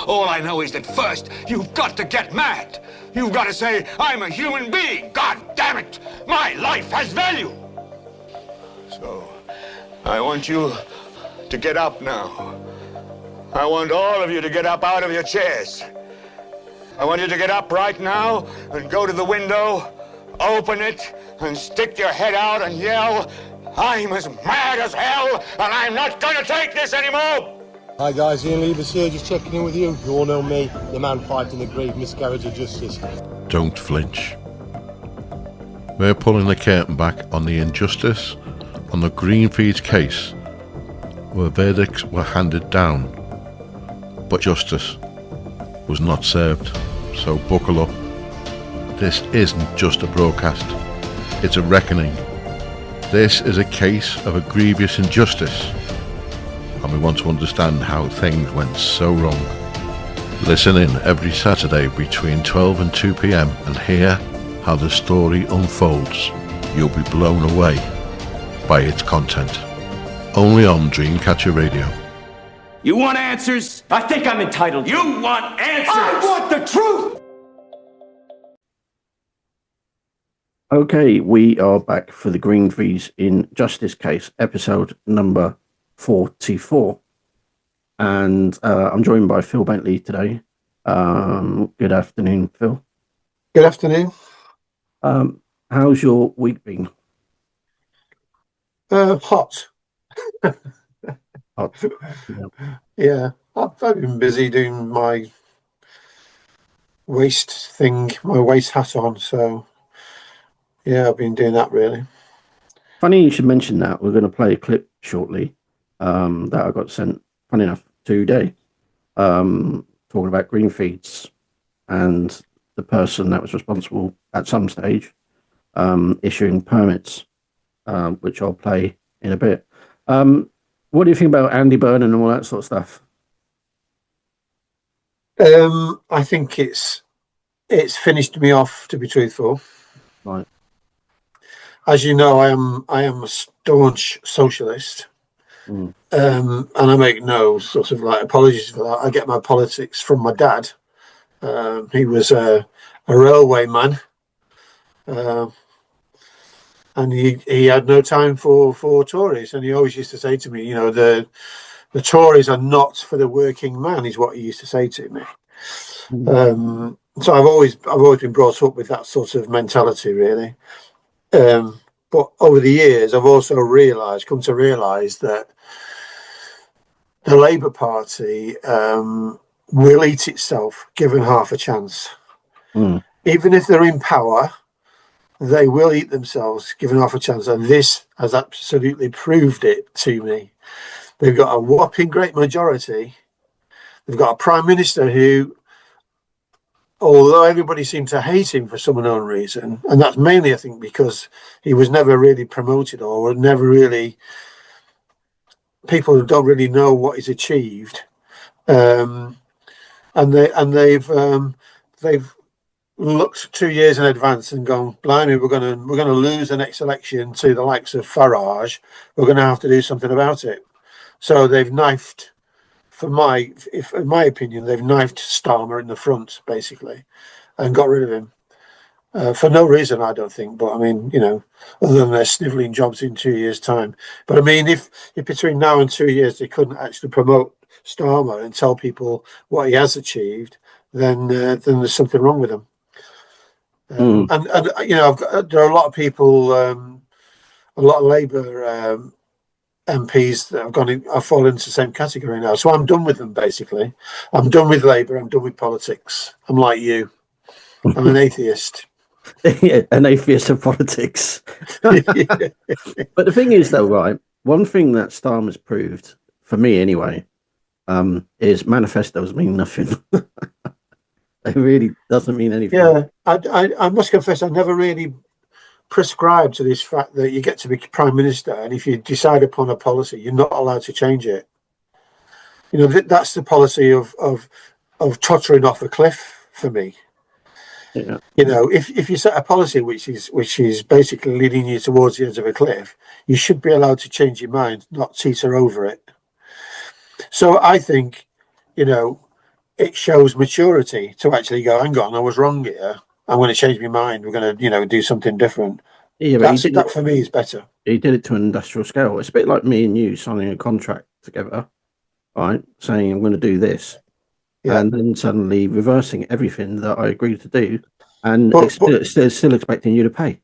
All I know is that first, you've got to get mad. You've got to say, I'm a human being. God damn it. My life has value. So, I want you to get up now. I want all of you to get up out of your chairs. I want you to get up right now and go to the window, open it, and stick your head out and yell, I'm as mad as hell, and I'm not going to take this anymore. Hi guys, Gillian Leivers here, just checking in with you. You all know me, the man fighting the grave miscarriage of justice. Don't flinch. We're pulling the curtain back on the injustice on the Greenfeeds case, where verdicts were handed down, but justice was not served. So buckle up. This isn't just a broadcast, it's a reckoning. This is a case of a grievous injustice, and we want to understand how things went so wrong. Listen in every Saturday between 12 and 2 p.m. and hear how the story unfolds. You'll be blown away by its content. Only on Dreamcatcher Radio. You want answers? I think I'm entitled. You want answers? I want the truth! Okay, we are back for the Greenfeeds in Justice case, episode number 44. And I'm joined by Phil Bentley today. Good afternoon, Phil. Good afternoon. How's your week been? Hot. Hot. Yeah, I've been busy doing my waste thing, my waste hat on. So, yeah, I've been doing that really. Funny you should mention that. We're going to play a clip shortly that I got sent, funny enough, today, talking about Greenfeeds and the person that was responsible at some stage issuing permits, which I'll play in a bit. What do you think about Andy Burnham and all that sort of stuff? I think it's finished me off, to be truthful. Right. As you know, I am a staunch socialist, and I make no sort of like apologies for that. I get my politics from my dad. He was a railway man, and he had no time for Tories, and he always used to say to me, you know, the Tories are not for the working man, is what he used to say to me. So I've always been brought up with that sort of mentality, really. But over the years, I've also come to realise that the Labour Party will eat itself given half a chance. Even if they're in power, they will eat themselves given half a chance. And this has absolutely proved it to me. They've got a whopping great majority. They've got a Prime Minister who, although everybody seemed to hate him for some unknown reason, and that's mainly, I think, because he was never really promoted or never really, people don't really know what he's achieved, and they've looked 2 years in advance and gone, blimey, we're going to lose the next election to the likes of Farage. We're going to have to do something about it. So they've knifed. In my opinion, they've knifed Starmer in the front, basically, and got rid of him for no reason, I don't think. But I mean, you know, other than they're snivelling jobs in 2 years' time. But I mean, if between now and 2 years they couldn't actually promote Starmer and tell people what he has achieved, then there's something wrong with him. And you know, there are a lot of people, a lot of Labour MPs that have fallen into the same category now. So I'm done with them, basically. I'm done with Labour. I'm done with politics. I'm like you. I'm an atheist. Yeah, an atheist of politics. But the thing is, though, right, one thing that Starmer's proved, for me anyway, is manifestos mean nothing. It really doesn't mean anything. Yeah, I must confess, I never really prescribed to this fact that you get to be Prime Minister, and if you decide upon a policy, you're not allowed to change it. You know, that's the policy of tottering off a cliff for me. Yeah. You know, if you set a policy which is basically leading you towards the edge of a cliff, you should be allowed to change your mind, not teeter over it. So I think, you know, it shows maturity to actually go, hang on, I was wrong here. I'm going to change my mind. We're going to, do something different. Yeah, but That for me is better. he did it to an industrial scale. It's a bit like me and you signing a contract together, right? Saying I'm going to do this, and then suddenly reversing everything that I agreed to do, and still expecting you to pay.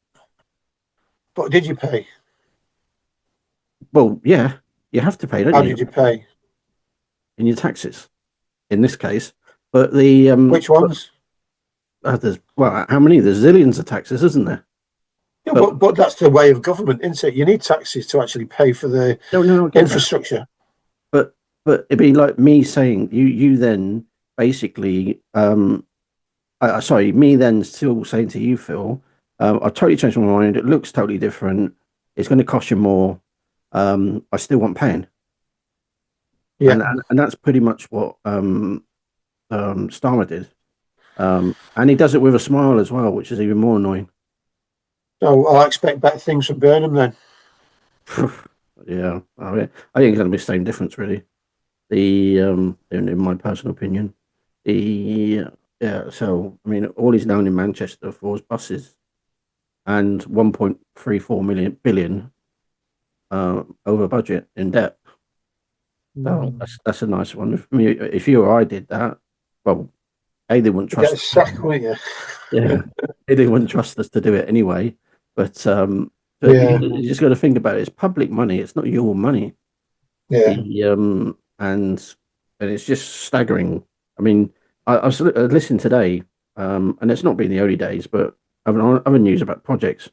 But did you pay? Well, yeah, you have to pay, don't you? How did you pay? In your taxes, in this case. But the which ones? There's how many? There's zillions of taxes, isn't there? Yeah, but that's the way of government, isn't it? You need taxes to actually pay for the infrastructure. But it'd be like me saying you then basically me then still saying to you, Phil, I totally changed my mind. It looks totally different. It's going to cost you more. I still want paying. Yeah, and that's pretty much what Starmer did. And he does it with a smile as well, which is even more annoying. So I'll expect better things from Burnham then. Yeah, I think it's going to be the same difference, really. In my personal opinion, So I mean, all he's known in Manchester for is buses, and 1.34 billion over budget in debt. So that's a nice one. If you or I did that, well, they wouldn't trust us. Sacked, wouldn't you? Yeah, they wouldn't trust us to do it anyway. But you just got to think about it. It's public money. It's not your money. Yeah. And it's just staggering. I mean, I was listening today, and it's not been the early days, but other news about projects.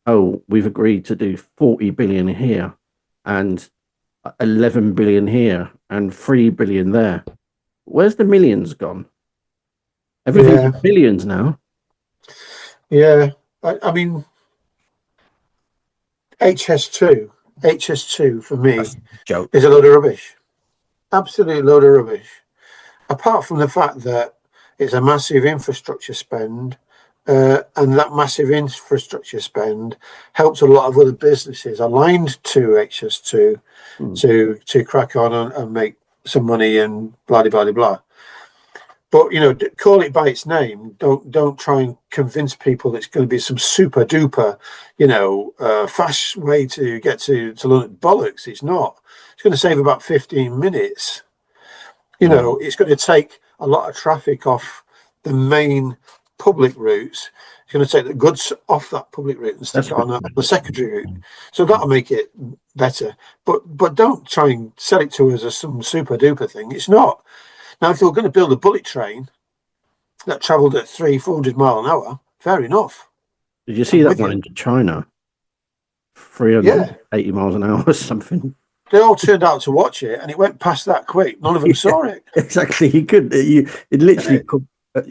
Oh, we've agreed to do 40 billion here, and 11 billion here, and 3 billion there. Where's the millions gone? Everything's billions now. Yeah, I mean, HS2 for me is a load of rubbish. Absolute load of rubbish. Apart from the fact that it's a massive infrastructure spend, and that massive infrastructure spend helps a lot of other businesses aligned to HS2 to crack on and make some money and blah blah blah blah. But call it by its name. Don't try and convince people it's going to be some super duper, fast way to get to London. Bollocks! It's not. It's going to save about 15 minutes. It's going to take a lot of traffic off the main public routes. It's going to take the goods off that public route and stick it on the secondary route. So that'll make it better. But don't try and sell it to us as some super duper thing. It's not. Now, if you're going to build a bullet train that travelled at 300-400 miles an hour, fair enough. Did you see that one into China? 380 miles an hour or something. They all turned out to watch it, and it went past that quick. None of them saw it. Exactly. It literally could.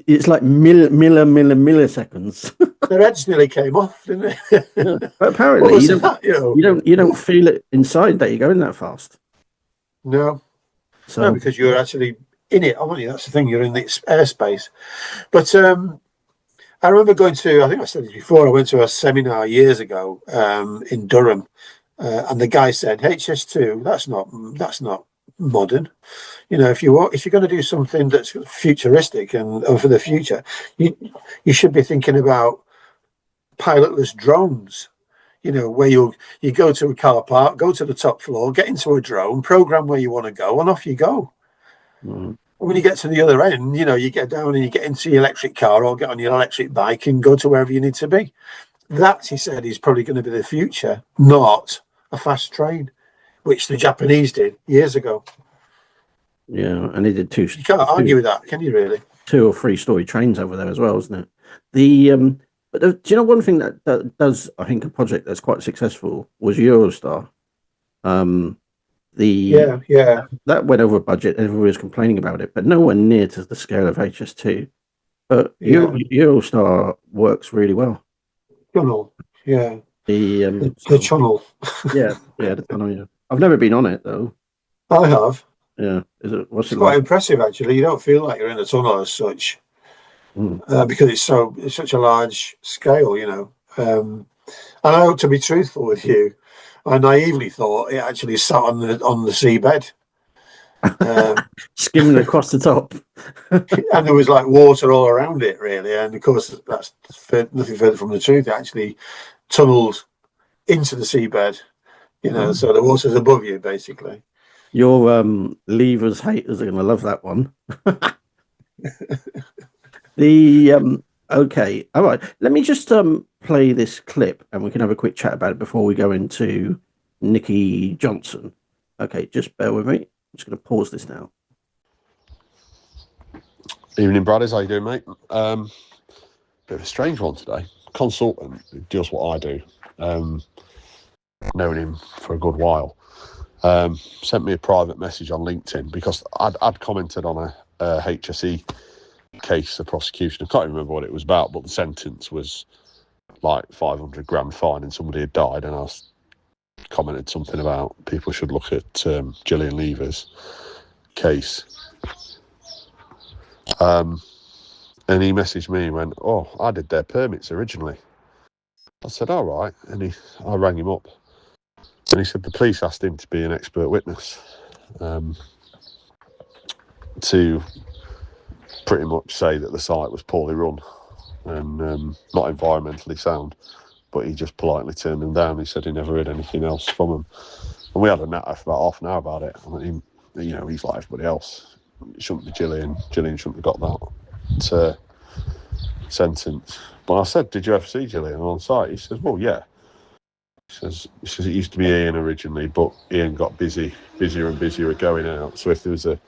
It's like milliseconds. Their heads nearly came off, didn't they? But apparently, you don't feel it inside that you're going that fast. No. So no, because you're actually in it, aren't you? That's the thing. You're in the airspace. But I remember going to. I think I said this before. I went to a seminar years ago in Durham, and the guy said, "HS2. That's not modern. If you're going to do something that's futuristic and for the future, you should be thinking about pilotless drones. Where you go to a car park, go to the top floor, get into a drone, program where you want to go, and off you go. When you get to the other end, you get down and you get into your electric car or get on your electric bike and go to wherever you need to be. That, he said, is probably going to be the future, not a fast train, which the Japanese did years ago. Yeah, and they did two. You can't argue with that, can you? Really, 2 or 3 story trains over there as well, isn't it? But do you know one thing that does, I think, a project that's quite successful was Eurostar. That went over budget. Everybody was complaining about it, but nowhere near to the scale of HS2. But Eurostar works really well. Tunnel, yeah. The tunnel. The tunnel. Yeah. I've never been on it though. I have. Yeah, it's quite impressive actually. You don't feel like you're in a tunnel as such, because it's such a large scale, And I hope to be truthful with you. I naively thought it actually sat on the seabed. Skimming across the top. And there was like water all around it, really. And of course, that's nothing further from the truth. It actually tunneled into the seabed, so the water's above you, basically. Your Leivers haters are going to love that one. Okay, all right. Let me just play this clip, and we can have a quick chat about it before we go into Nikki Johnson. Okay, just bear with me. I'm just going to pause this now. Evening, brothers. How you doing, mate? Bit of a strange one today. Consultant who does what I do. Known him for a good while. Sent me a private message on LinkedIn because I'd commented on a HSE case, a prosecution. I can't remember what it was about, but the sentence was like 500 grand fine and somebody had died, and I commented something about people should look at Gillian Leivers case. And he messaged me and went, "Oh, I did their permits originally." I said, "All right." And I rang him up. And he said the police asked him to be an expert witness to pretty much say that the site was poorly run and not environmentally sound. But he just politely turned them down. He said he never heard anything else from them. And we had a natter for about half an hour about it. I mean, he's like everybody else. It shouldn't be Gillian. Gillian shouldn't have got that sentence. But I said, "Did you ever see Gillian on site?" He says, "Well, yeah." He says it used to be Ian originally, but Ian got busier and busier at going out. So if there was an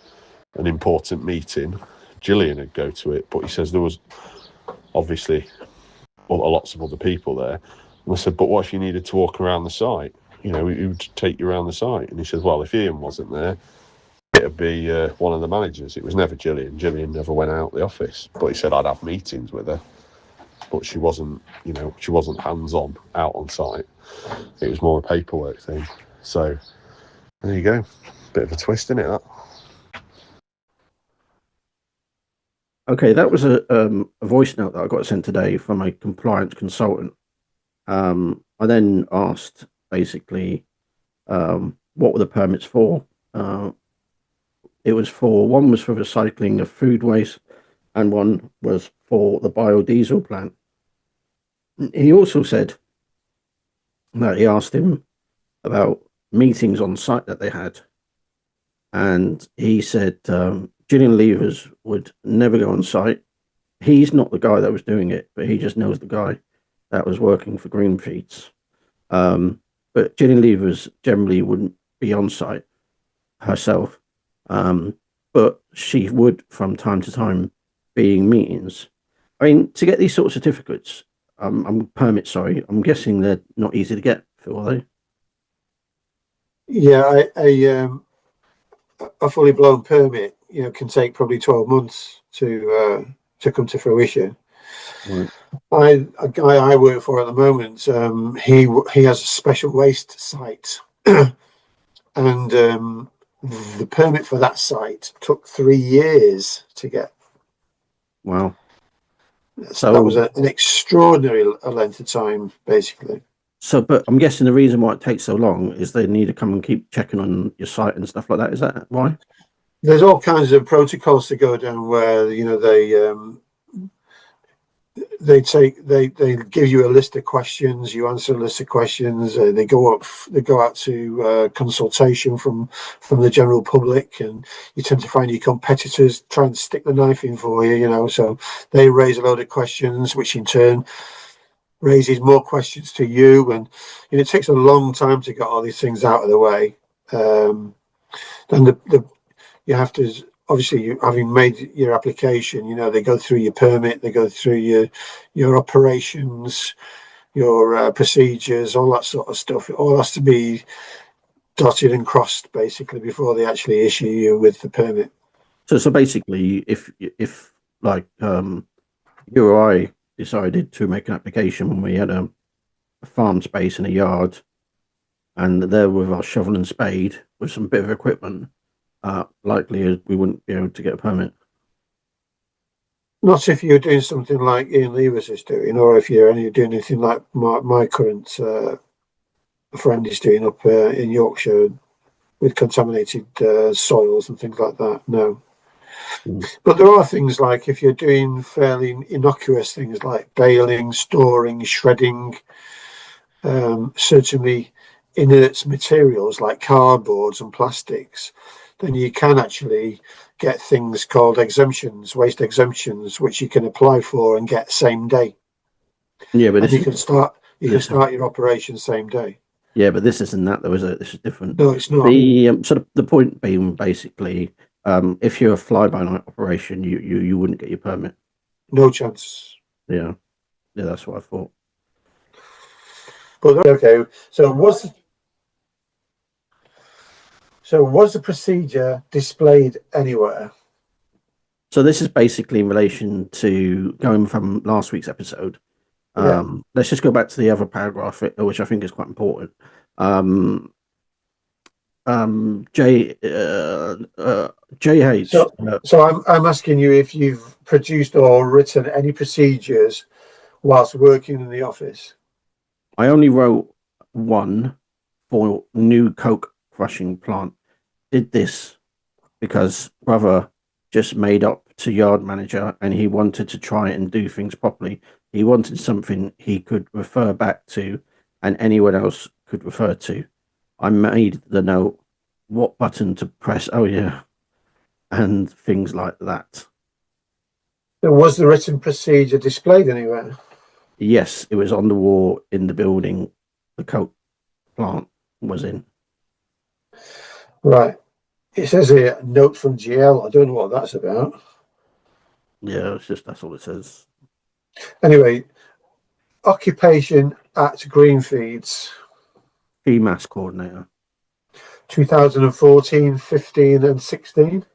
important meeting, Gillian would go to it. But he says there was obviously lots of other people there. And I said, "But what if you needed to walk around the site? Who would take you around the site?" And he said, "Well, if Ian wasn't there, it'd be one of the managers. It was never Gillian. Gillian never went out the office. But he said I'd have meetings with her, but she wasn't, she wasn't hands-on out on site. It was more a paperwork thing." So there you go. Bit of a twist, isn't it, that? Okay, that was a voice note that I got sent today from a compliance consultant. I then asked basically what were the permits for. It was one was for recycling of food waste, and one was for the biodiesel plant. He also said that he asked him about meetings on site that they had, and he said Gillian Leivers would never go on site. He's not the guy that was doing it, but he just knows the guy that was working for Greenfeeds. But Gillian Leivers generally wouldn't be on site herself, but she would from time to time be in meetings. I mean, to get these sort of certificates, permits, I'm guessing they're not easy to get, Phil, are they? Yeah, a fully blown permit, can take probably 12 months to come to fruition. Right. A guy I work for at the moment, he has a special waste site, and the permit for that site took 3 years to get. Wow. So that was an extraordinary length of time, basically. So, but I'm guessing the reason why it takes so long is they need to come and keep checking on your site and stuff like that. Is that why? There's all kinds of protocols to go down where they give you a list of questions, you answer a list of questions, they go out to consultation from the general public, and you tend to find your competitors trying to stick the knife in for you, so they raise a load of questions, which in turn raises more questions to you, and it takes a long time to get all these things out of the way. Then you have to, obviously, having made your application, they go through your permit, they go through your operations, your procedures, all that sort of stuff. It all has to be dotted and crossed, basically, before they actually issue you with the permit. So basically, if like you or I decided to make an application when we had a farm space in a yard, and there with our shovel and spade with some bit of equipment, likely we wouldn't be able to get a permit. Not if you're doing something like Ian Leivers is doing, or if you're doing anything like my current friend is doing up in Yorkshire. with contaminated soils and things like that. No. Mm. But there are things like if you're doing fairly innocuous things like baling, storing, shredding, certainly inert materials like cardboards and plastics, then you can actually get things called exemptions, waste exemptions, which you can apply for and get same day. Yeah, but And you can start your operation same day. yeah, but this isn't that though, is it? This is different. No, it's not. The sort of the point being basically, if you're a fly-by-night operation, you wouldn't get your permit. No chance. Yeah, that's what I thought. But okay, so was the procedure displayed anywhere? So this is basically in relation to going from last week's episode. Let's just go back to the other paragraph, which I think is quite important. JH. So I'm asking you if you've produced or written any procedures whilst working in the office. I only wrote one for new coke crushing plant. Did this because brother just made up to yard manager and he wanted to try and do things properly. He wanted something he could refer back to and anyone else could refer to. I made the note, what button to press, oh yeah, and things like that. So was the written procedure displayed anywhere? Yes, it was on the wall in the building the coke plant was in. Right. It says here, note from GL. I don't know what that's about. Yeah, that's all it says. Anyway, occupation at Greenfeeds. PMAS coordinator. 2014, 15 and 16.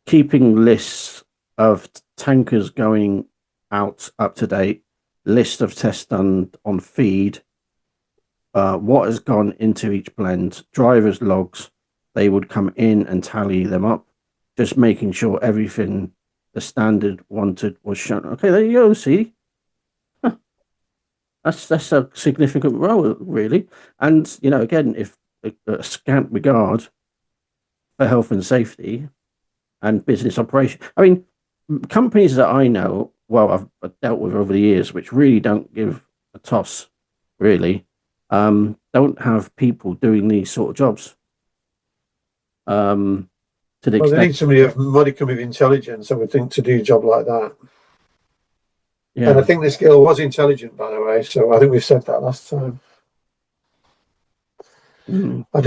Keeping lists of tankers going out up to date, list of tests done on feed, what has gone into each blend, driver's logs, they would come in and tally them up, just making sure everything the standard wanted was shown. Okay, there you go, see? Huh. That's a significant role, really. And, you know, again, if a scant regard for health and safety and business operation. I mean, companies that I know, well, I've dealt with over the years, which really don't give a toss, really, don't have people doing these sort of jobs. To the Well, extent, they need somebody of modicum of intelligence, I would think, to do a job like that. yeah. And I think this girl was intelligent, by the way. So I think we've said that last time. Mm. I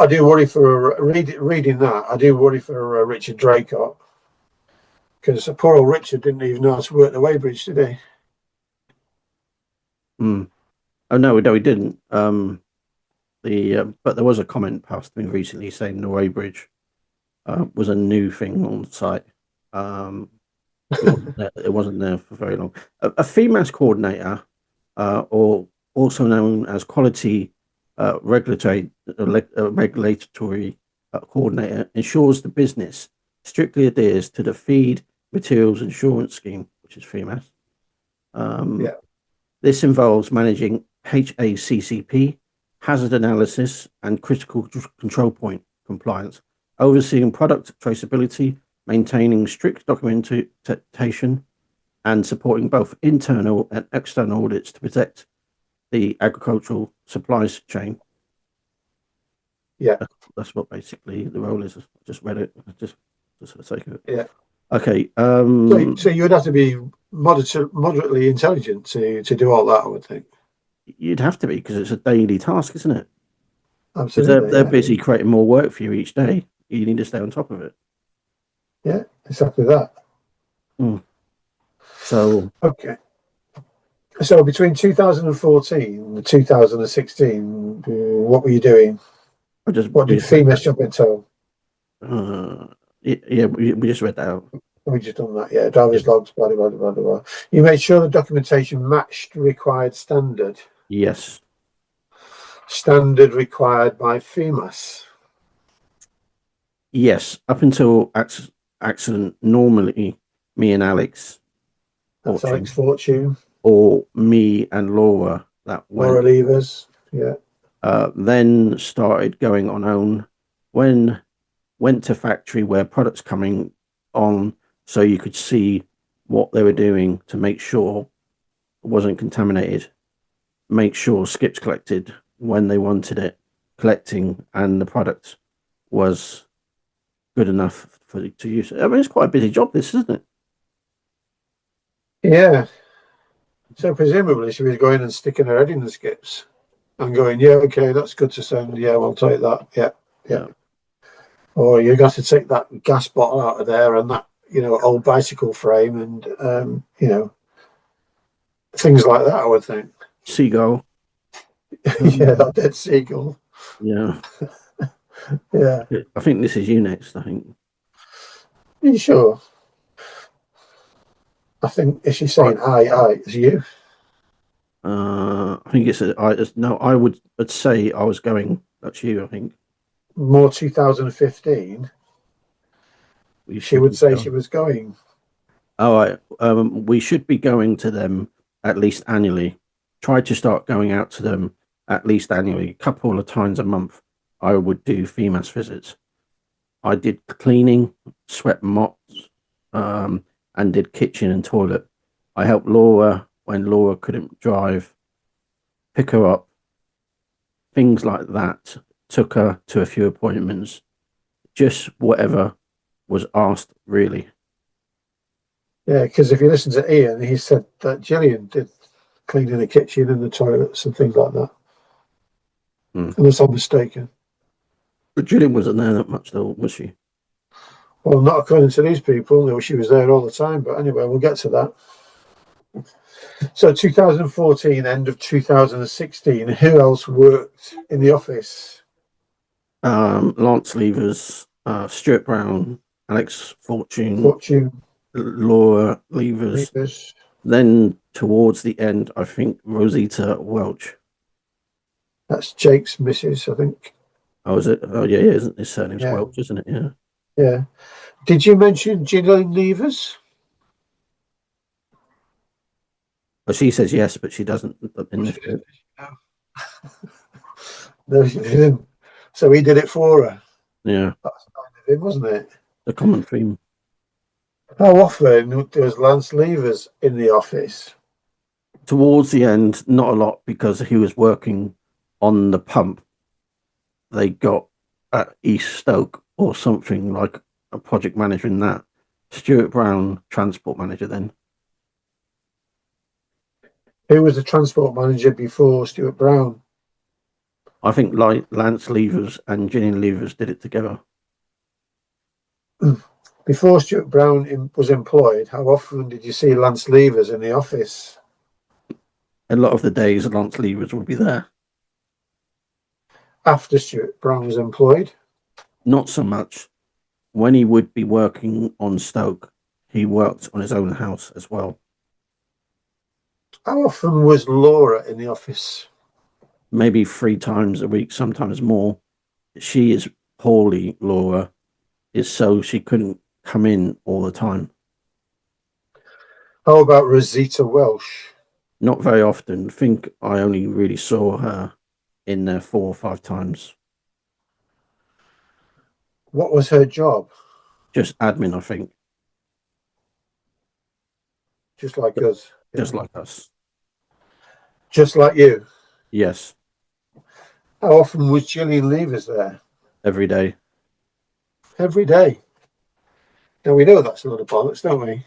do worry for reading that. I do worry for Richard Draycott, because poor old Richard didn't even know how to work the weighbridge, did he? Mm. Oh no, he didn't. But there was a comment passed to me recently saying the weighbridge was a new thing on the site. It wasn't there for very long. A FEMAS coordinator, or also known as quality regulatory coordinator, ensures the business strictly adheres to the Feed Materials Insurance Scheme, which is FEMAS. This involves managing HACCP, hazard analysis, and critical control point compliance, overseeing product traceability, maintaining strict documentation, and supporting both internal and external audits to protect the agricultural supplies chain. Yeah, that's what basically the role is. I just read it, just for the sake of it. Yeah. Okay. So you would have to be moderately intelligent to do all that, I would think. You'd have to be, because it's a daily task, isn't it? Absolutely. Because they're busy creating more work for you each day. You need to stay on top of it. Yeah, exactly that. Mm. So okay. So between 2014 and 2016, what were you doing? What did FEMAS job entail? Yeah, we just read that out. We just done that, yeah. Driver's logs, blah, blah, blah, blah, blah. You made sure the documentation matched required standard. Yes. Standard required by FEMAS. Yes, up until accident, normally me and Alex. That's Alex Fortune. Or me and Laura that went. Laura Leivers, yeah. Then started going on own. When went to factory where products coming on, so you could see what they were doing to make sure it wasn't contaminated. Make sure skips collected when they wanted it, collecting, and the product was good enough for to use. I mean, it's quite a busy job, this, isn't it? Yeah. So presumably she was going and sticking her head in the skips and going, yeah, okay, that's good to send. Yeah, we'll take that. Yeah. Or you got to take that gas bottle out of there and that, old bicycle frame and, things like that, I would think. Seagull. Yeah, that dead seagull. Yeah. Yeah. I think this is you next, I think. Are you sure? I think, is she saying aye, it's you? I think I would say I was going. That's you, I think. More 2015. She would say she was going. All right. We should be going to them at least annually. Try to start going out to them at least annually, a couple of times a month. I would do FEMAS visits. I did cleaning, swept mops, and did kitchen and toilet. I helped Laura when Laura couldn't drive, pick her up, things like that. Took her to a few appointments, just whatever was asked, really. Yeah, because if you listen to Ian, he said that Gillian did cleaning the kitchen and the toilets and things like that. Unless I'm mistaken. But Gillian wasn't there that much, though, was she? Well, not according to these people. No, she was there all the time. But anyway, we'll get to that. So 2014, end of 2016, who else worked in the office? Lance Leivers, Stuart Brown, Alex Fortune, Laura Leivers. Then towards the end, I think Rosita Welch. That's Jake's missus, I think. Oh, is it? Oh, yeah, isn't his surname's Welch, isn't it? Yeah. Yeah. Did you mention Gillian Leivers? Well, she says yes, but she doesn't in this bit. No, she didn't. So he did it for her. Yeah. That's kind of him, wasn't it? The common theme. How often was Lance Leivers in the office? Towards the end, not a lot, because he was working on the pump they got at East Stoke or something, like a project manager in that. Stuart Brown, transport manager then. Who was the transport manager before Stuart Brown? I think Lance Leivers and Gillian Leivers did it together. Before Stuart Brown was employed, how often did you see Lance Leivers in the office? A lot of the days Lance Leivers would be there. After Stuart Brown was employed? Not so much. When he would be working on Stoke, he worked on his own house as well. How often was Laura in the office? Maybe 3 times a week, sometimes more. She is poorly, Laura, so she couldn't come in all the time. How about Rosita Welsh? Not very often. I think I only really saw her in there 4 or 5 times. What was her job? Just admin, I think. Just like us. Just like us. Just like you? Yes. How often was Gillian Leivers there? Every day. Every day? Now, we know that's a lot of bollocks, don't we?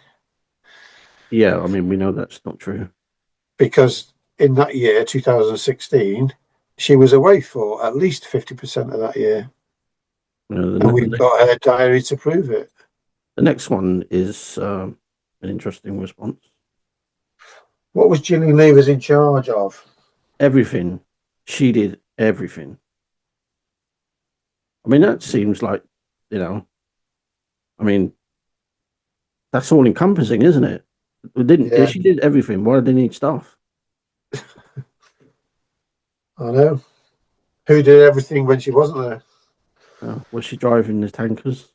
Yeah, I mean, we know that's not true. Because in that year, 2016, she was away for at least 50% of that year. And we've got her diary to prove it. The next one is an interesting response. What was Gillian Leivers in charge of? Everything. She did everything. I mean, that seems like, I mean, that's all encompassing, isn't it? If she did everything, why did they need staff? I know. Who did everything when she wasn't there? Was she driving the tankers?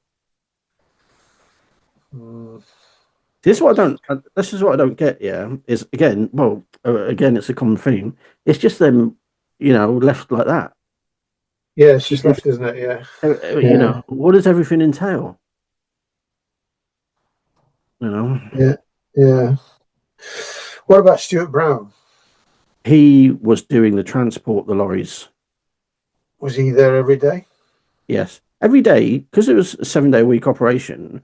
This is what I don't get. Yeah, is again, it's a common theme. It's just them left like that. Yeah, it's just left, isn't it? Yeah. What does everything entail? You know, Yeah. Yeah. What about Stuart Brown? he was doing the transport, the lorries. Was he there every day? Yes, every day, because it was a 7-day a week operation.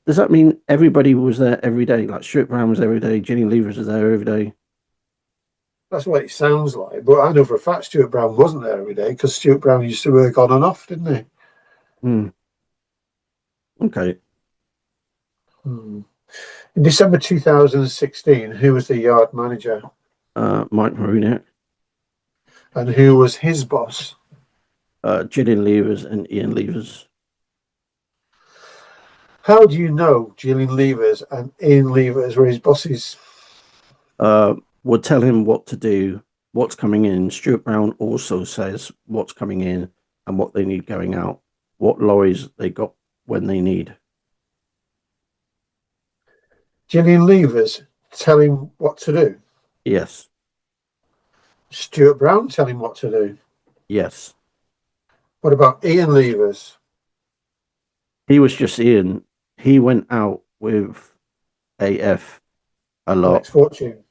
Does that mean everybody was there every day? Like Stuart Brown was every day, Gillian Leivers was there every day. That's what it sounds like. But I know for a fact Stuart Brown wasn't there every day because Stuart Brown used to work on and off, didn't he? Hmm. Okay. In December 2016, who was the yard manager? Mike Maruniak, And who was his boss? Gillian Leivers and Ian Leivers. How do you know Gillian Leivers and Ian Leivers were his bosses? Would tell him what to do, what's coming in. Stuart Brown also says what's coming in and what they need going out, what lorries they got when they need. Gillian Leivers tell him what to do. Yes. Stuart Brown tell him what to do. Yes. What about Ian Leivers? He was just Ian. He went out with AF a lot. Next Fortune.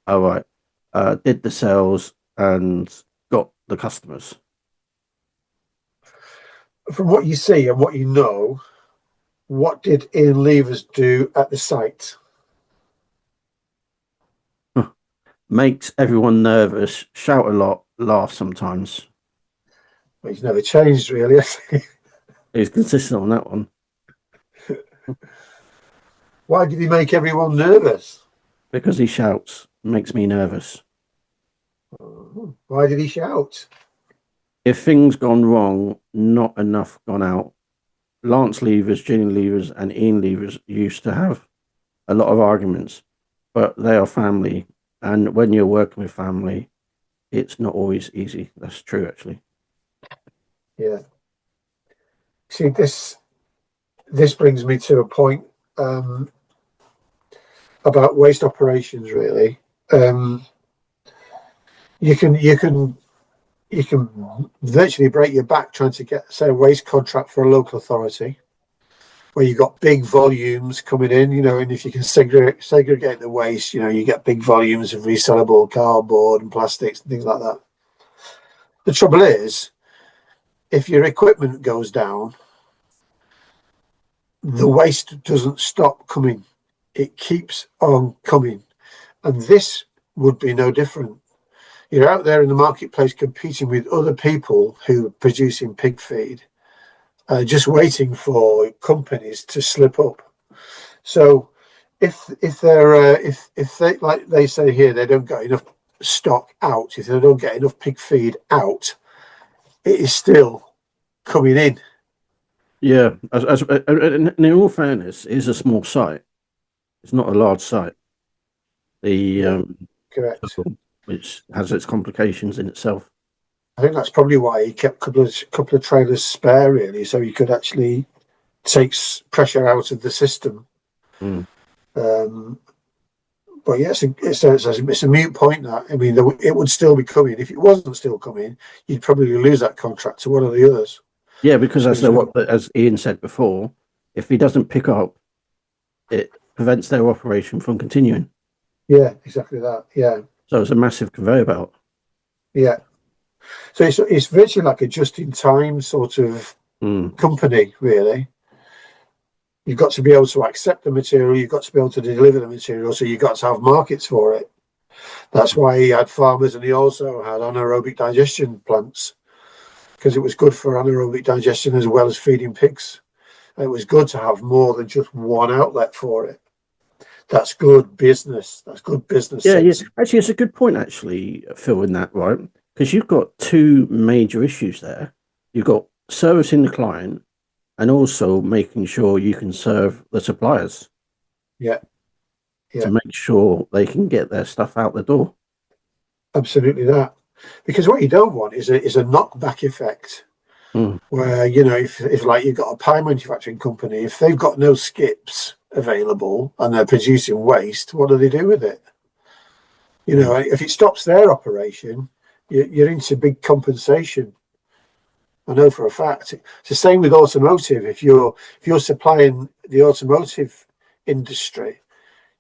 All right. Did the sales and got the customers. From what you see and what you know, what did Ian Leivers do at the site? Makes everyone nervous, shout a lot, laugh sometimes. Well, he's never changed, really. He's consistent on that one. Why did he make everyone nervous? Because he shouts, makes me nervous. Why did he shout? If things gone wrong, not enough gone out. Lance Leivers, Gillian Leivers, and Ian Leivers used to have a lot of arguments, but they are family. And when you're working with family, it's not always easy. That's true, actually. Yeah. See, this brings me to a point about waste operations. Really, you can virtually break your back trying to get, say, a waste contract for a local authority, where you've got big volumes coming in, and if you can segregate the waste, you get big volumes of resellable cardboard and plastics and things like that. The trouble is, if your equipment goes down, the waste doesn't stop coming. It keeps on coming. And this would be no different. You're out there in the marketplace competing with other people who are producing pig feed, just waiting for companies to slip up. So if they, like they say here, they don't get enough stock out, if they don't get enough pig feed out, it is still coming in. Yeah, in all fairness, it is a small site. It's not a large site. Correct. Which has its complications in itself. I think that's probably why he kept a couple of trailers spare, really, so he could actually take pressure out of the system. Mm. But yes, it's a moot point. That, I mean, it would still be coming. If it wasn't still coming, you'd probably lose that contract to one of the others. Yeah, because as Ian said before, if he doesn't pick up, it prevents their operation from continuing. Yeah, exactly that. Yeah. So it's a massive conveyor belt. Yeah. So it's virtually like a just-in-time sort of company, really. You've got to be able to accept the material. You've got to be able to deliver the material. So you've got to have markets for it. That's why he had farmers, and he also had anaerobic digestion plants, because it was good for anaerobic digestion as well as feeding pigs. And it was good to have more than just one outlet for it. That's good business. That's good business. Yeah, yes. Actually, it's a good point, actually, Phil, in that, right? Because you've got two major issues there. You've got servicing the client and also making sure you can serve the suppliers. Yeah. To make sure they can get their stuff out the door. Absolutely that. Because what you don't want is a knockback effect. Where, if like you've got a pie manufacturing company, if they've got no skips available and they're producing waste, what do they do with it? If it stops their operation, you're into big compensation. I know for a fact. It's the same with automotive. If you're supplying the automotive industry,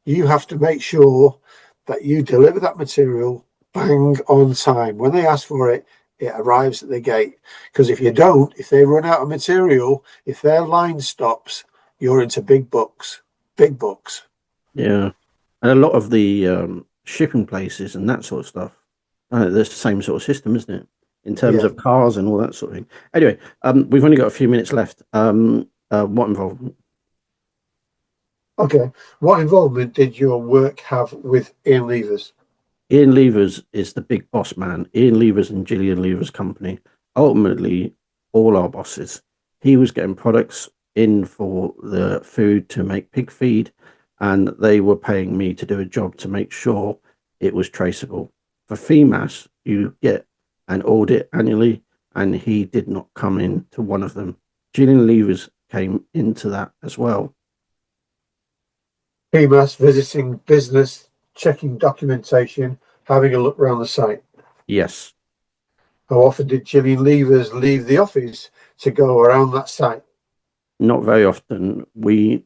you have to make sure that you deliver that material bang on time. When they ask for it, it arrives at the gate. Because if you don't, if they run out of material, if their line stops, you're into big bucks. Big bucks. Yeah. And a lot of the shipping places and that sort of stuff, there's the same sort of system, isn't it? In terms of cars and all that sort of thing. Anyway, we've only got a few minutes left. What involvement? Okay. What involvement did your work have with Ian Leivers? Ian Leivers is the big boss man. Ian Leivers and Gillian Leivers company, ultimately all our bosses. He was getting products in for the food to make pig feed, and they were paying me to do a job to make sure it was traceable. For FEMAS, you get an audit annually, and he did not come in to one of them. Gillian Leivers came into that as well. FEMAS, visiting business, checking documentation, having a look around the site. Yes. How often did Gillian Leivers leave the office to go around that site? Not very often. We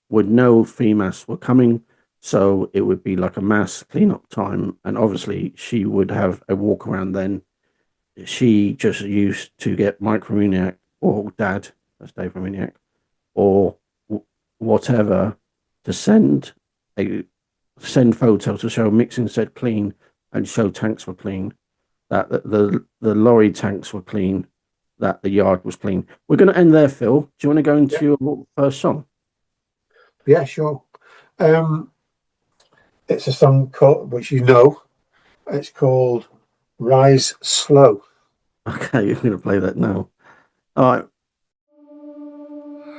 would know FEMAS were coming, so it would be like a mass cleanup time, and obviously she would have a walk around then. She just used to get Mike Romaniak or Dad, that's Dave Romaniak, or whatever, to send photos to show mixing said clean and show tanks were clean, that the lorry tanks were clean, that the yard was clean. We're going to end there, Phil. Do you want to go into your first song? Yeah, sure. It's a song called, which you know, it's called Rise Slow. Okay, you're going to play that now. All right.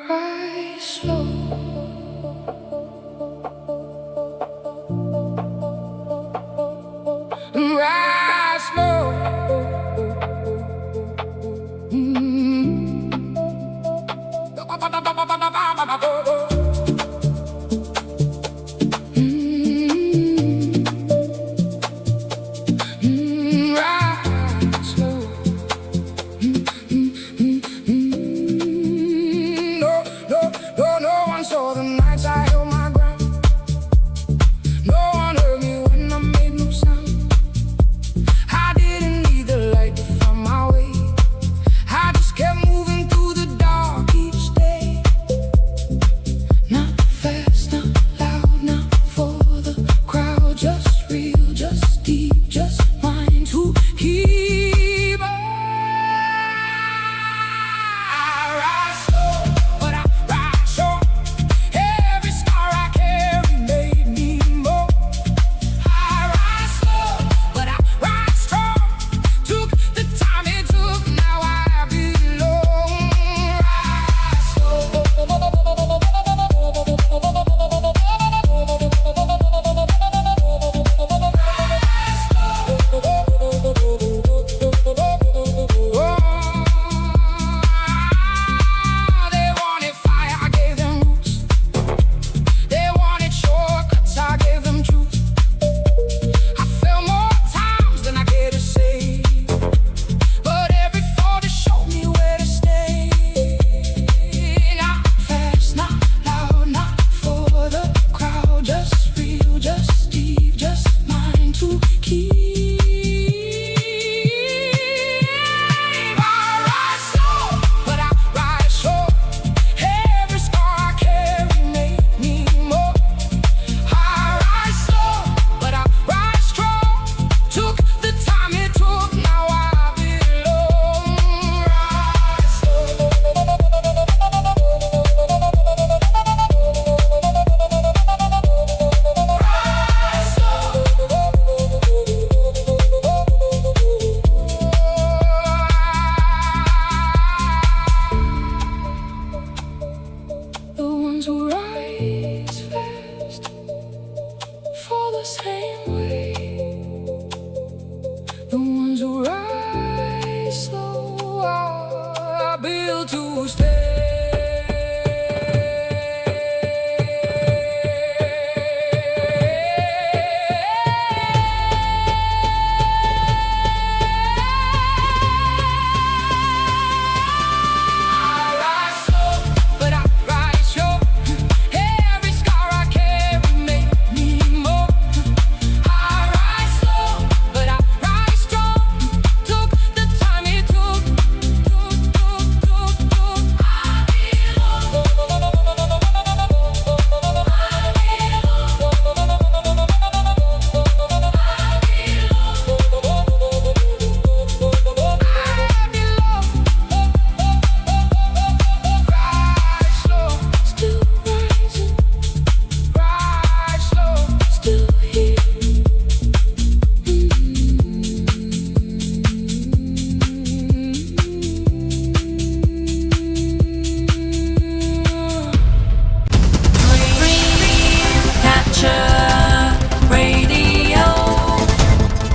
Rise slow. Rise slow.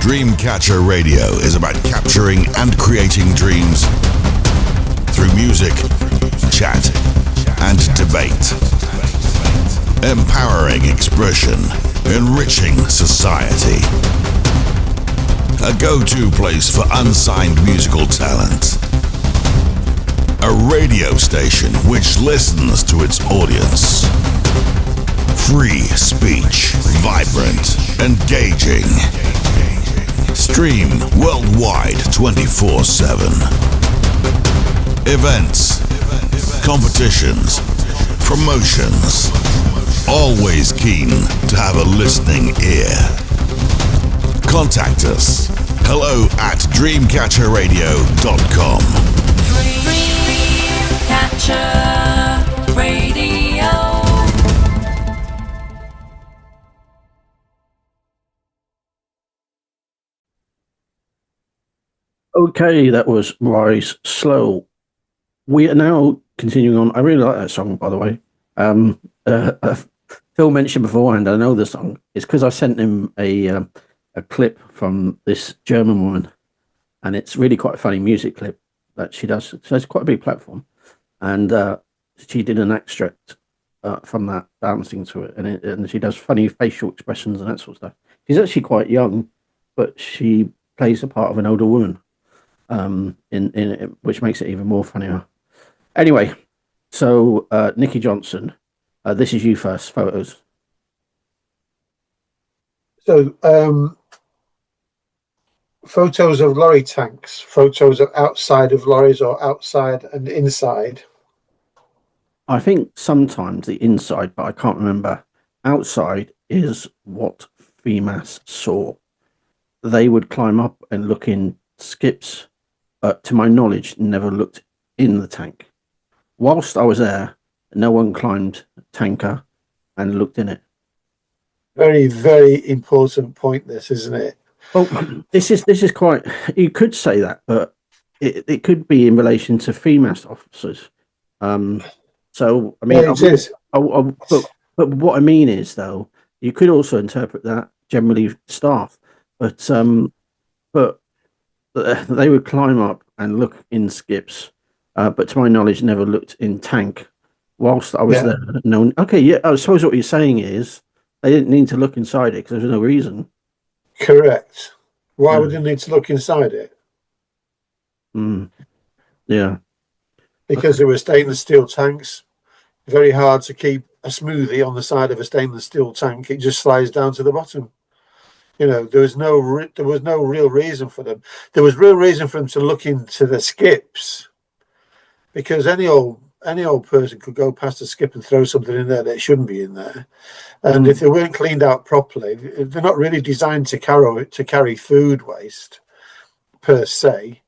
Dreamcatcher Radio is about capturing and creating dreams through music, chat, and debate. Empowering expression, enriching society. A go-to place for unsigned musical talent. A radio station which listens to its audience. Free speech, vibrant, engaging. Stream worldwide 24/7. Events, competitions, promotions. Always keen to have a listening ear. Contact us. hello@dreamcatcherradio.com. Dreamcatcher Radio. Okay, that was Rise Slow. We are now continuing on. I really like that song, by the way. Phil mentioned beforehand, I know the song. It's because I sent him a clip from this German woman, and it's really quite a funny music clip that she does. So it's quite a big platform, and she did an extract from that, dancing to it, and she does funny facial expressions and that sort of stuff. She's actually quite young, but she plays the part of an older woman, in it, which makes it even more funnier. Anyway, so Nikki Johnson, this is you first. Photos. So, photos of lorry tanks, photos of outside of lorries, or outside and inside. I think sometimes the inside, but I can't remember. Outside is what FEMAS saw. They would climb up and look in skips, but to my knowledge, never looked in the tank. Whilst I was there, no one climbed tanker and looked in it. Very, very important point, this, isn't it? Well, this is quite. You could say that, but it could be in relation to FEMAS officers. So I mean, Yeah, it is. But what I mean is, though, you could also interpret that generally staff, but they would climb up and look in skips, but to my knowledge, never looked in tank. Whilst I was there, no. Okay, yeah. I suppose what you're saying is they didn't need to look inside it because there was no reason. Correct. Why would they need to look inside it? Yeah. Because there were stainless steel tanks. Very hard to keep a smoothie on the side of a stainless steel tank. It just slides down to the bottom. You know, there was no real reason for them. There was real reason for them to look into the skips, because any old person could go past a skip and throw something in there that shouldn't be in there. And if they weren't cleaned out properly, they're not really designed to carry food waste per se,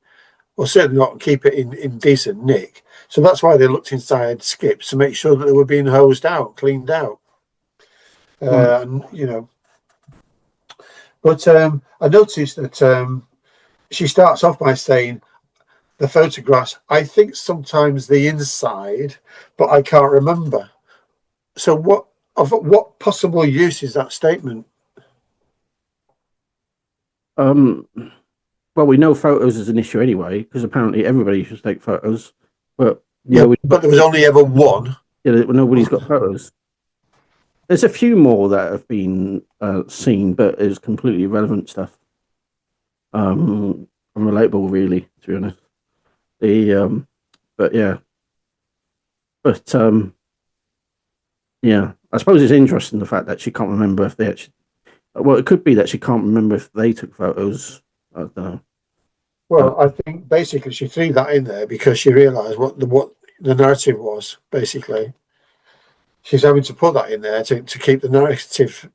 or certainly not keep it in decent nick. So that's why they looked inside skips, to make sure that they were being hosed out, cleaned out. And, you know, but I noticed that she starts off by saying, the photographs, I think sometimes the inside, but I can't remember. So what possible use is that statement? Well, we know photos is an issue anyway, because apparently everybody should take photos. But but there was only ever one. Yeah, nobody's got photos. There's a few more that have been seen, but it's completely irrelevant stuff. Unrelatable, really, to be honest. I suppose it's interesting the fact that she can't remember if they actually. Well, it could be that she can't remember if they took photos. I don't know. Well, I think basically she threw that in there because she realised what the narrative was. Basically, she's having to put that in there to keep the narrative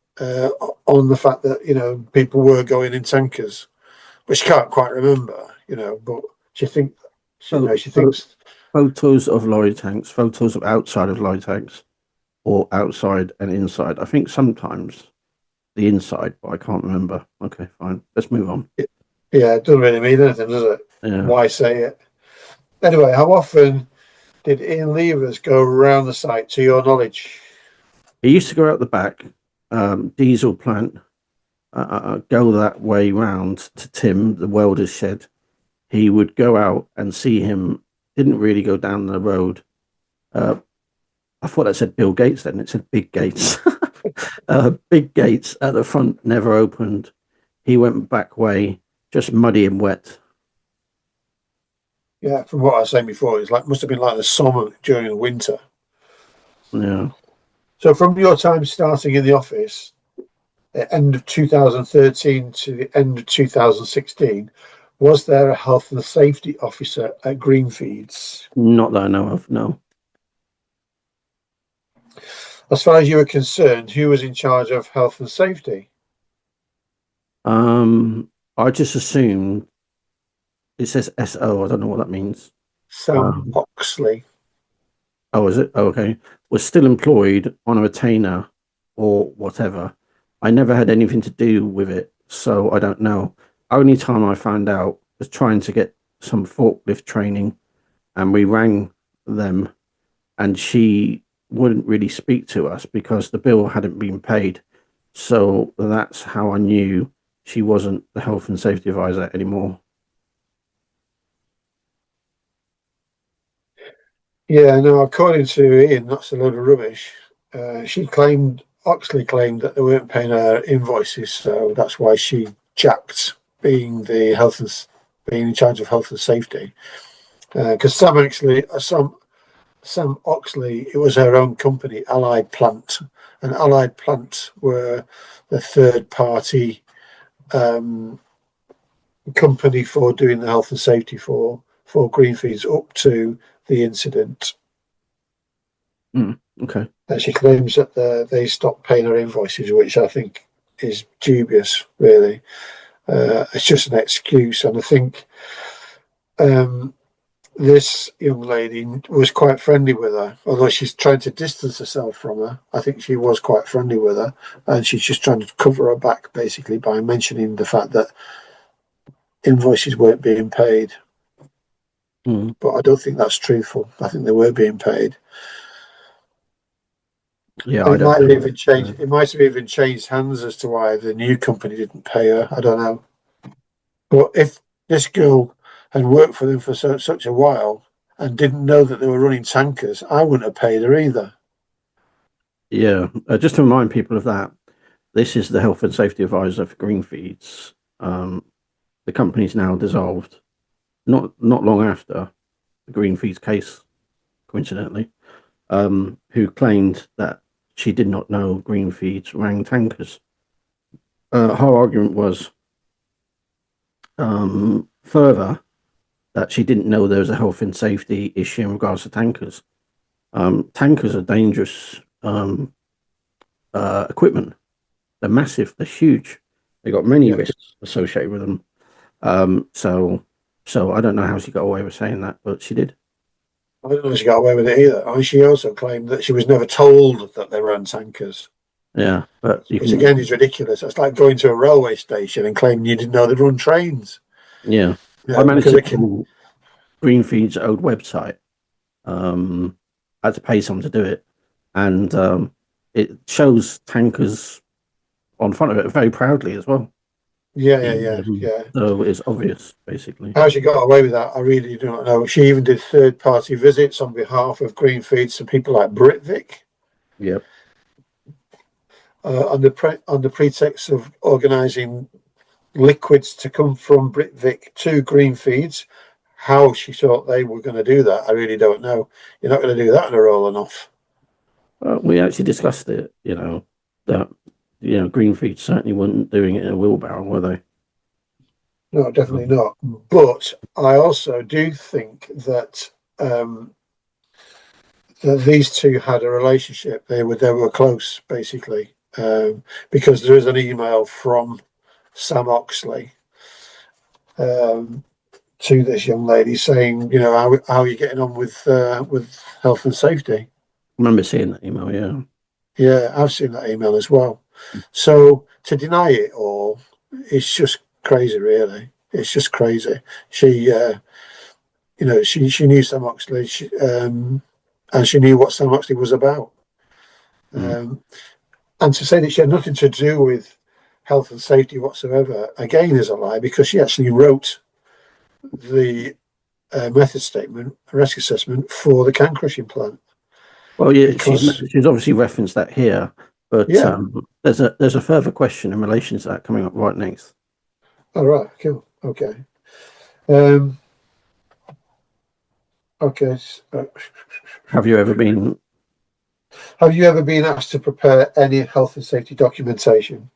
on the fact that, you know, people were going in tankers, but she can't quite remember, you know. But she thinks photos of lorry tanks, photos of outside of lorry tanks, or outside and inside. I think sometimes the inside, but I can't remember. Okay, fine. Let's move on. Yeah, it doesn't really mean anything, does it? Yeah. Why say it? Anyway, how often did Gillian Leivers go around the site, to your knowledge? He used to go out the back, diesel plant, go that way round to Tim, the welder's shed, he would go out and see him. Didn't really go down the road. I thought that said Bill Gates then. It said Big Gates. Big Gates at the front never opened. He went back way, just muddy and wet. Yeah, from what I was saying before, it's like must have been like the summer during the winter. Yeah. So from your time starting in the office, the end of 2013 to the end of 2016, was there a health and safety officer at Greenfeeds? Not that I know of, no. As far as you were concerned, who was in charge of health and safety? I just assumed it says SO. I don't know what that means. Sam Oxley. Oh, is it? Oh, okay. Was still employed on a retainer or whatever. I never had anything to do with it, so I don't know. Only time I found out was trying to get some forklift training, and we rang them, and she wouldn't really speak to us because the bill hadn't been paid. So that's how I knew she wasn't the health and safety advisor anymore. Yeah, no, according to Ian, that's a load of rubbish. Oxley claimed that they weren't paying her invoices, so that's why she jacked being in charge of health and safety. Because Sam Oxley, it was her own company, Allied Plant, and Allied Plant were the third party company for doing the health and safety for Greenfeeds up to the incident. Okay. And she claims that they stopped paying her invoices, which I think is dubious, really. It's just an excuse. And I think this young lady was quite friendly with her, although she's trying to distance herself from her. I think she was quite friendly with her, and she's just trying to cover her back, basically, by mentioning the fact that invoices weren't being paid. But I don't think that's truthful. I think they were being paid. Yeah, it might have even changed. It might have even changed hands as to why the new company didn't pay her. I don't know. But if this girl had worked for them for such a while and didn't know that they were running tankers, I wouldn't have paid her either. Yeah, just to remind people of that, this is the health and safety advisor for Greenfeeds. The company's now dissolved. Not long after the Greenfeeds case, coincidentally, who claimed that she did not know Greenfeeds ran tankers. Her argument was further that she didn't know there was a health and safety issue in regards to tankers. Tankers are dangerous equipment. They're massive. They're huge. They got many risks associated with them. So I don't know how she got away with saying that, but she did. I don't know if she got away with it either. And she also claimed that she was never told that they ran tankers. Yeah, but which again is ridiculous. It's like going to a railway station and claiming you didn't know they run trains. Yeah, I managed to pull Greenfeeds' old website. I had to pay someone to do it, and it shows tankers on front of it very proudly as well. Yeah. So it's obvious, basically. How she got away with that, I really do not know. She even did third-party visits on behalf of Greenfeeds to people like Britvic. Yep. On the pretext of organising liquids to come from Britvic to Greenfeeds. How she thought they were going to do that, I really don't know. You're not going to do that in a roll and off. Well, we actually discussed it, that Greenfeeds certainly weren't doing it in a wheelbarrow, were they? No, definitely not. But I also do think that that these two had a relationship. They were close, basically, because there is an email from Sam Oxley to this young lady saying, how are you getting on with health and safety? I remember seeing that email, yeah. Yeah, I've seen that email as well. So to deny it all, it's just crazy, really. It's just crazy. She, she knew Sam Oxley, and she knew what Sam Oxley was about. And to say that she had nothing to do with health and safety whatsoever, again, is a lie, because she actually wrote the method statement, risk assessment for the can crushing plant. Well, yeah, Because she's obviously referenced that here, but yeah, there's a further question in relation to that coming up right next. all right, cool, okay, okay. Have you ever been? Have you ever been asked to prepare any health and safety documentation?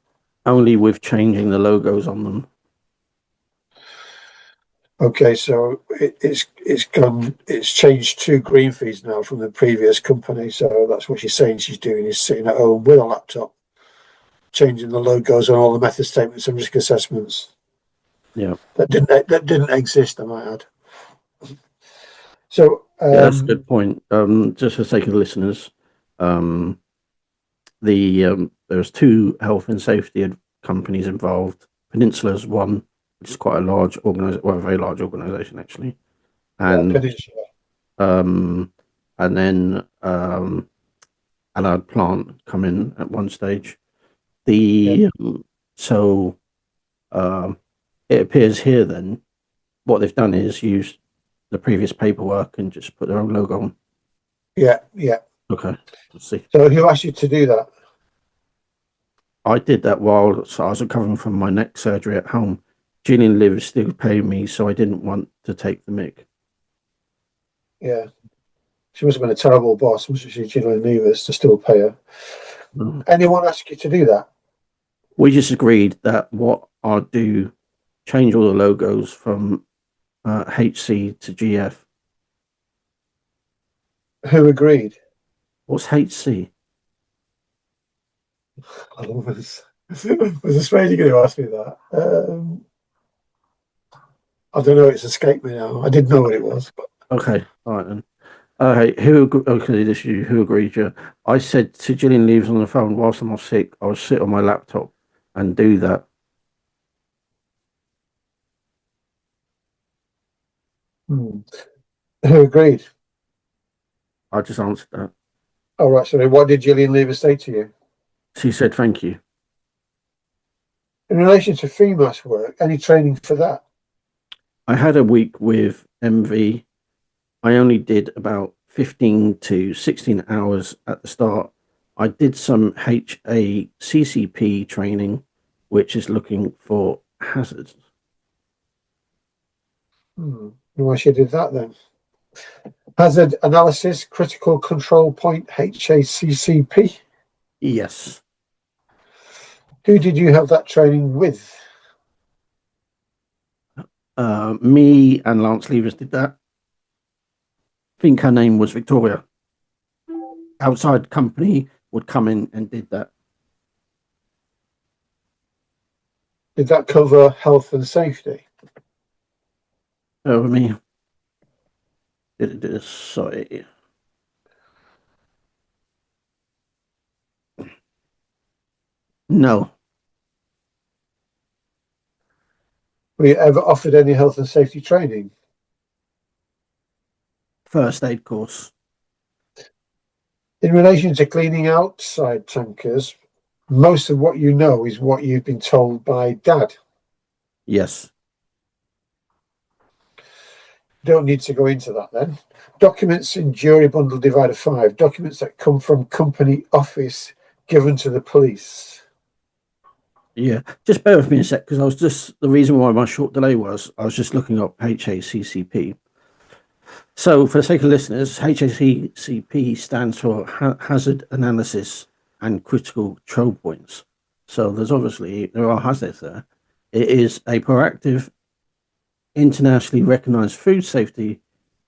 Only with changing the logos on them. Okay, so it's changed to Greenfeeds now from the previous company. So that's what she's saying she's doing, is sitting at home with a laptop, changing the logos on all the method statements and risk assessments. Yeah, That didn't exist, I might add. So yeah, that's a good point. Just for the sake of the listeners, there's two health and safety companies involved. Peninsula's one, which is quite a large organization, well, a very large organization actually, and Peninsula. And then Allied Plant come in at one stage. So it appears here then what they've done is use the previous paperwork and just put their own logo on. Yeah. Okay, let's see. So who asked you to do that? I did that while I was recovering from my neck surgery at home. Gillian Leivers still paying me, so I didn't want to take the mick. Yeah. She must have been a terrible boss, wasn't she, Gillian Leivers, to still pay her. No. Anyone ask you to do that? We just agreed that what I'll do, change all the logos from HC to GF. Who agreed? What's HC? I was afraid you're going to ask me that. I don't know. It's escaped me now. I didn't know what it was. But... Okay, all right then. Okay, this is you. Who agreed? Yeah, I said to Gillian Leivers on the phone whilst I'm off sick, I'll sit on my laptop and do that. Who agreed? I just answered that. Oh, right. So what did Gillian Leivers say to you? She said thank you. In relation to FEMAS work, any training for that? I had a week with MV. I only did about 15 to 16 hours at the start. I did some HACCP training, which is looking for hazards. Why she did that then? Hazard analysis, critical control point, HACCP. Yes. Who did you have that training with? Me and Lance Leivers did that. I think her name was Victoria. Outside company would come in and did that. Did that cover health and safety? Over me. Sorry. No. Were you ever offered any health and safety training? First aid course. In relation to cleaning outside tankers, most of what you know is what you've been told by Dad. Yes. Don't need to go into that then. Documents in jury bundle divider 5, documents that come from company office given to the police. Yeah, just bear with me a sec, because the reason why my short delay was, I was just looking up HACCP. So for the sake of listeners, HACCP stands for Hazard Analysis and Critical Control Points. So there are hazards there. It is a proactive, internationally recognized food safety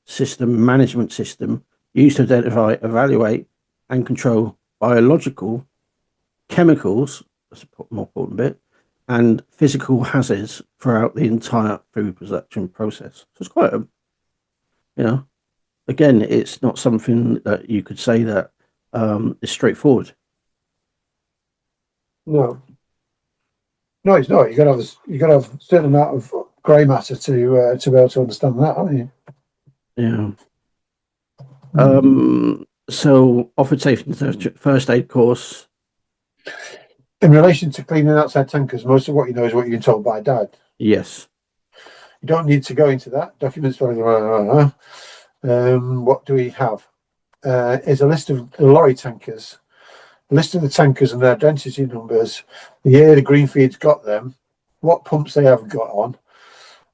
system management system used to identify, evaluate, and control biological, chemicals, that's a more important bit, and physical hazards throughout the entire food production process. So it's quite again, it's not something that you could say that is straightforward. No, it's not. You got to have a certain amount of grey matter to be able to understand that, haven't you? Yeah. So offered safety first aid course. In relation to cleaning outside tankers, most of what you know is what you've been told by Dad. Yes. You don't need to go into that. Documents. What do we have? Is a list of the lorry tankers, a list of the tankers and their identity numbers, the year the Greenfeeds got them, what pumps they have got on,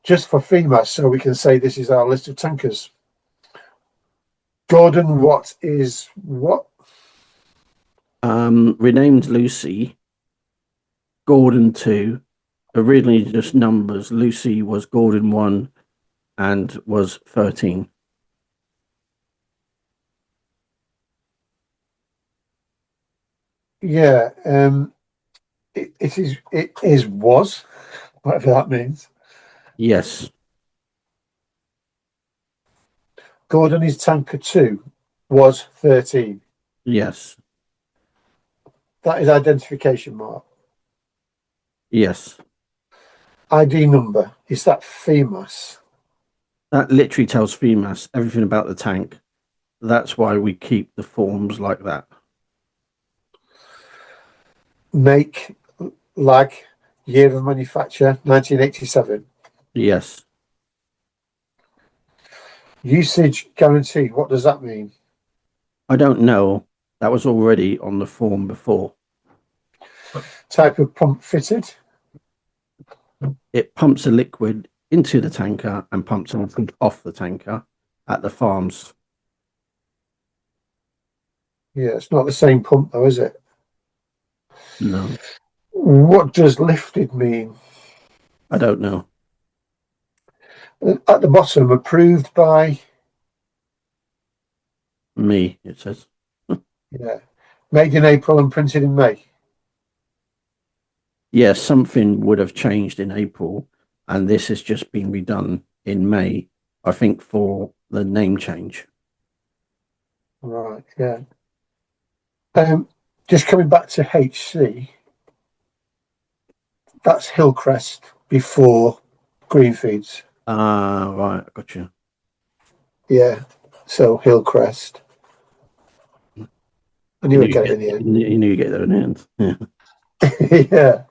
just for FEMA, so we can say this is our list of tankers. Gordon, what is what? Renamed Lucy. Gordon 2. Originally just numbers. Lucy was Gordon 1 and was 13. Yeah, it is was, whatever that means. Yes. Gordon is tanker 2, was 13. Yes. That is identification mark. Yes. ID number, is that FEMAS? That literally tells FEMAS everything about the tank. That's why we keep the forms like that. Make, lag, year of manufacture, 1987. Yes. Usage guarantee, what does that mean? I don't know. That was already on the form before. Type of pump fitted? It pumps a liquid into the tanker and pumps something off the tanker at the farms. Yeah, it's not the same pump though, is it? No, What does lifted mean? I don't know. At the bottom, approved by, Me, it says. yeah, made in April and printed in May. Yes, something would have changed in April, and this has just been redone in May, I think, for the name change. Right, yeah. Just coming back to HC, that's Hillcrest before Greenfeeds. Right, gotcha. Yeah, so Hillcrest. I knew I'd get it in the end. You knew you get there in the end. Yeah. Yeah.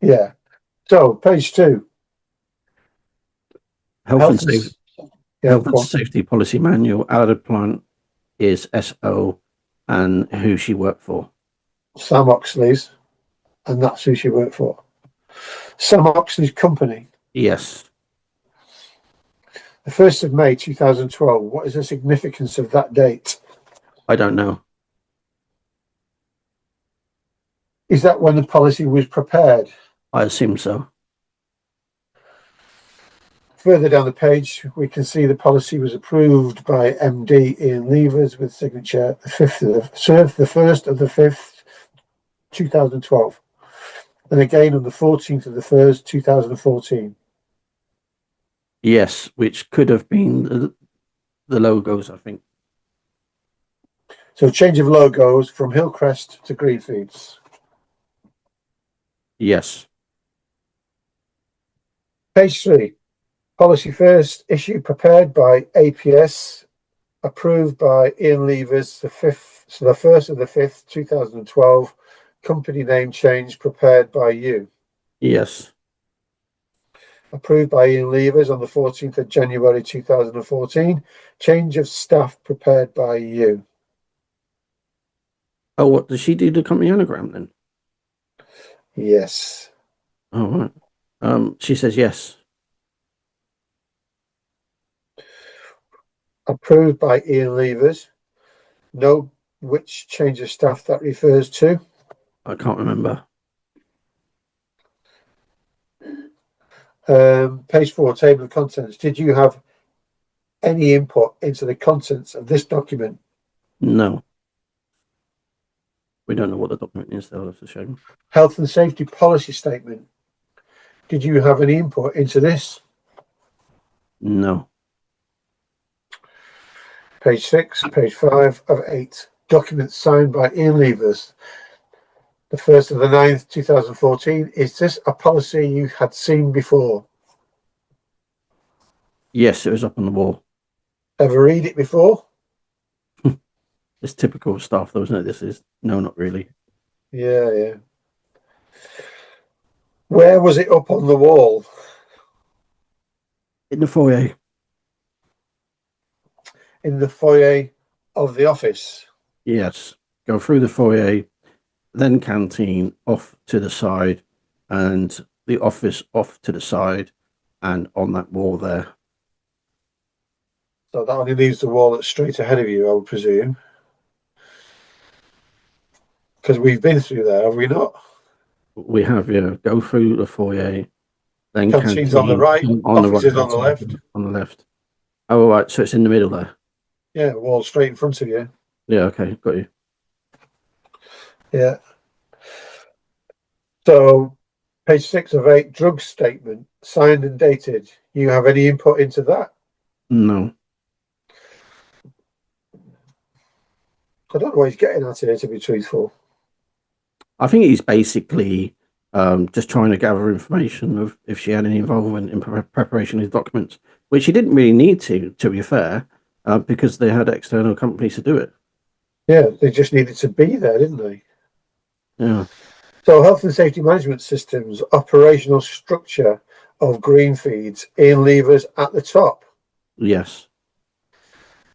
Yeah. So page 2. Health and safety. Yeah, Health and safety policy manual. Added plant is SO, and who she worked for. Sam Oxley's, and that's who she worked for. Sam Oxley's company. Yes. The 1st of May 2012. What is the significance of that date? I don't know. Is that when the policy was prepared? I assume so. Further down the page, we can see the policy was approved by MD Gillian Leivers with signature the 1st of the 5th, 2012. And again on the 14th of the 1st, 2014. Yes, which could have been the logos, I think. So change of logos from Hillcrest to Greenfeeds. Yes. Page 3. Policy first issue prepared by APS, approved by Gillian Leivers the 1st of the 5th, 2012. Company name change prepared by you. Yes. Approved by Gillian Leivers on the 14th of January 2014. Change of staff prepared by you. Oh, what does she do the company anagram then? Yes. Oh, right. She says yes. Approved by Gillian Leivers. Know which change of staff that refers to? I can't remember. Page 4, table of contents. Did you have any input into the contents of this document? No. We don't know what the document is, though. That's a shame. Health and safety policy statement. Did you have any input into this? No. Page 6, page 5 of 8. Documents signed by Gillian Leivers. The 1st of the 9th, 2014. Is this a policy you had seen before? Yes, it was up on the wall. Ever read it before? It's typical stuff, though, isn't it? This is no, not really. Yeah. Where was it up on the wall? In the foyer. In the foyer of the office. Yes. Go through the foyer, then canteen off to the side, and the office off to the side, and on that wall there. So that only leaves the wall that's straight ahead of you, I would presume. Because we've been through there, have we not? We have, yeah. Go through the foyer, then Canteen's canteen on the right, on the office is right on the left. On the left. Oh, right. So it's in the middle there. Yeah, wall straight in front of you. Yeah. Okay. Got you. Yeah. So, page 6 of 8, drug statement, signed and dated. You have any input into that? No. I don't know what he's getting at here, to be truthful. I think he's basically just trying to gather information of if she had any involvement in preparation of documents, which she didn't really need to be fair, because they had external companies to do it. Yeah, they just needed to be there, didn't they? Yeah. So, health and safety management systems, operational structure of Greenfeeds, Ian Leivers at the top. Yes.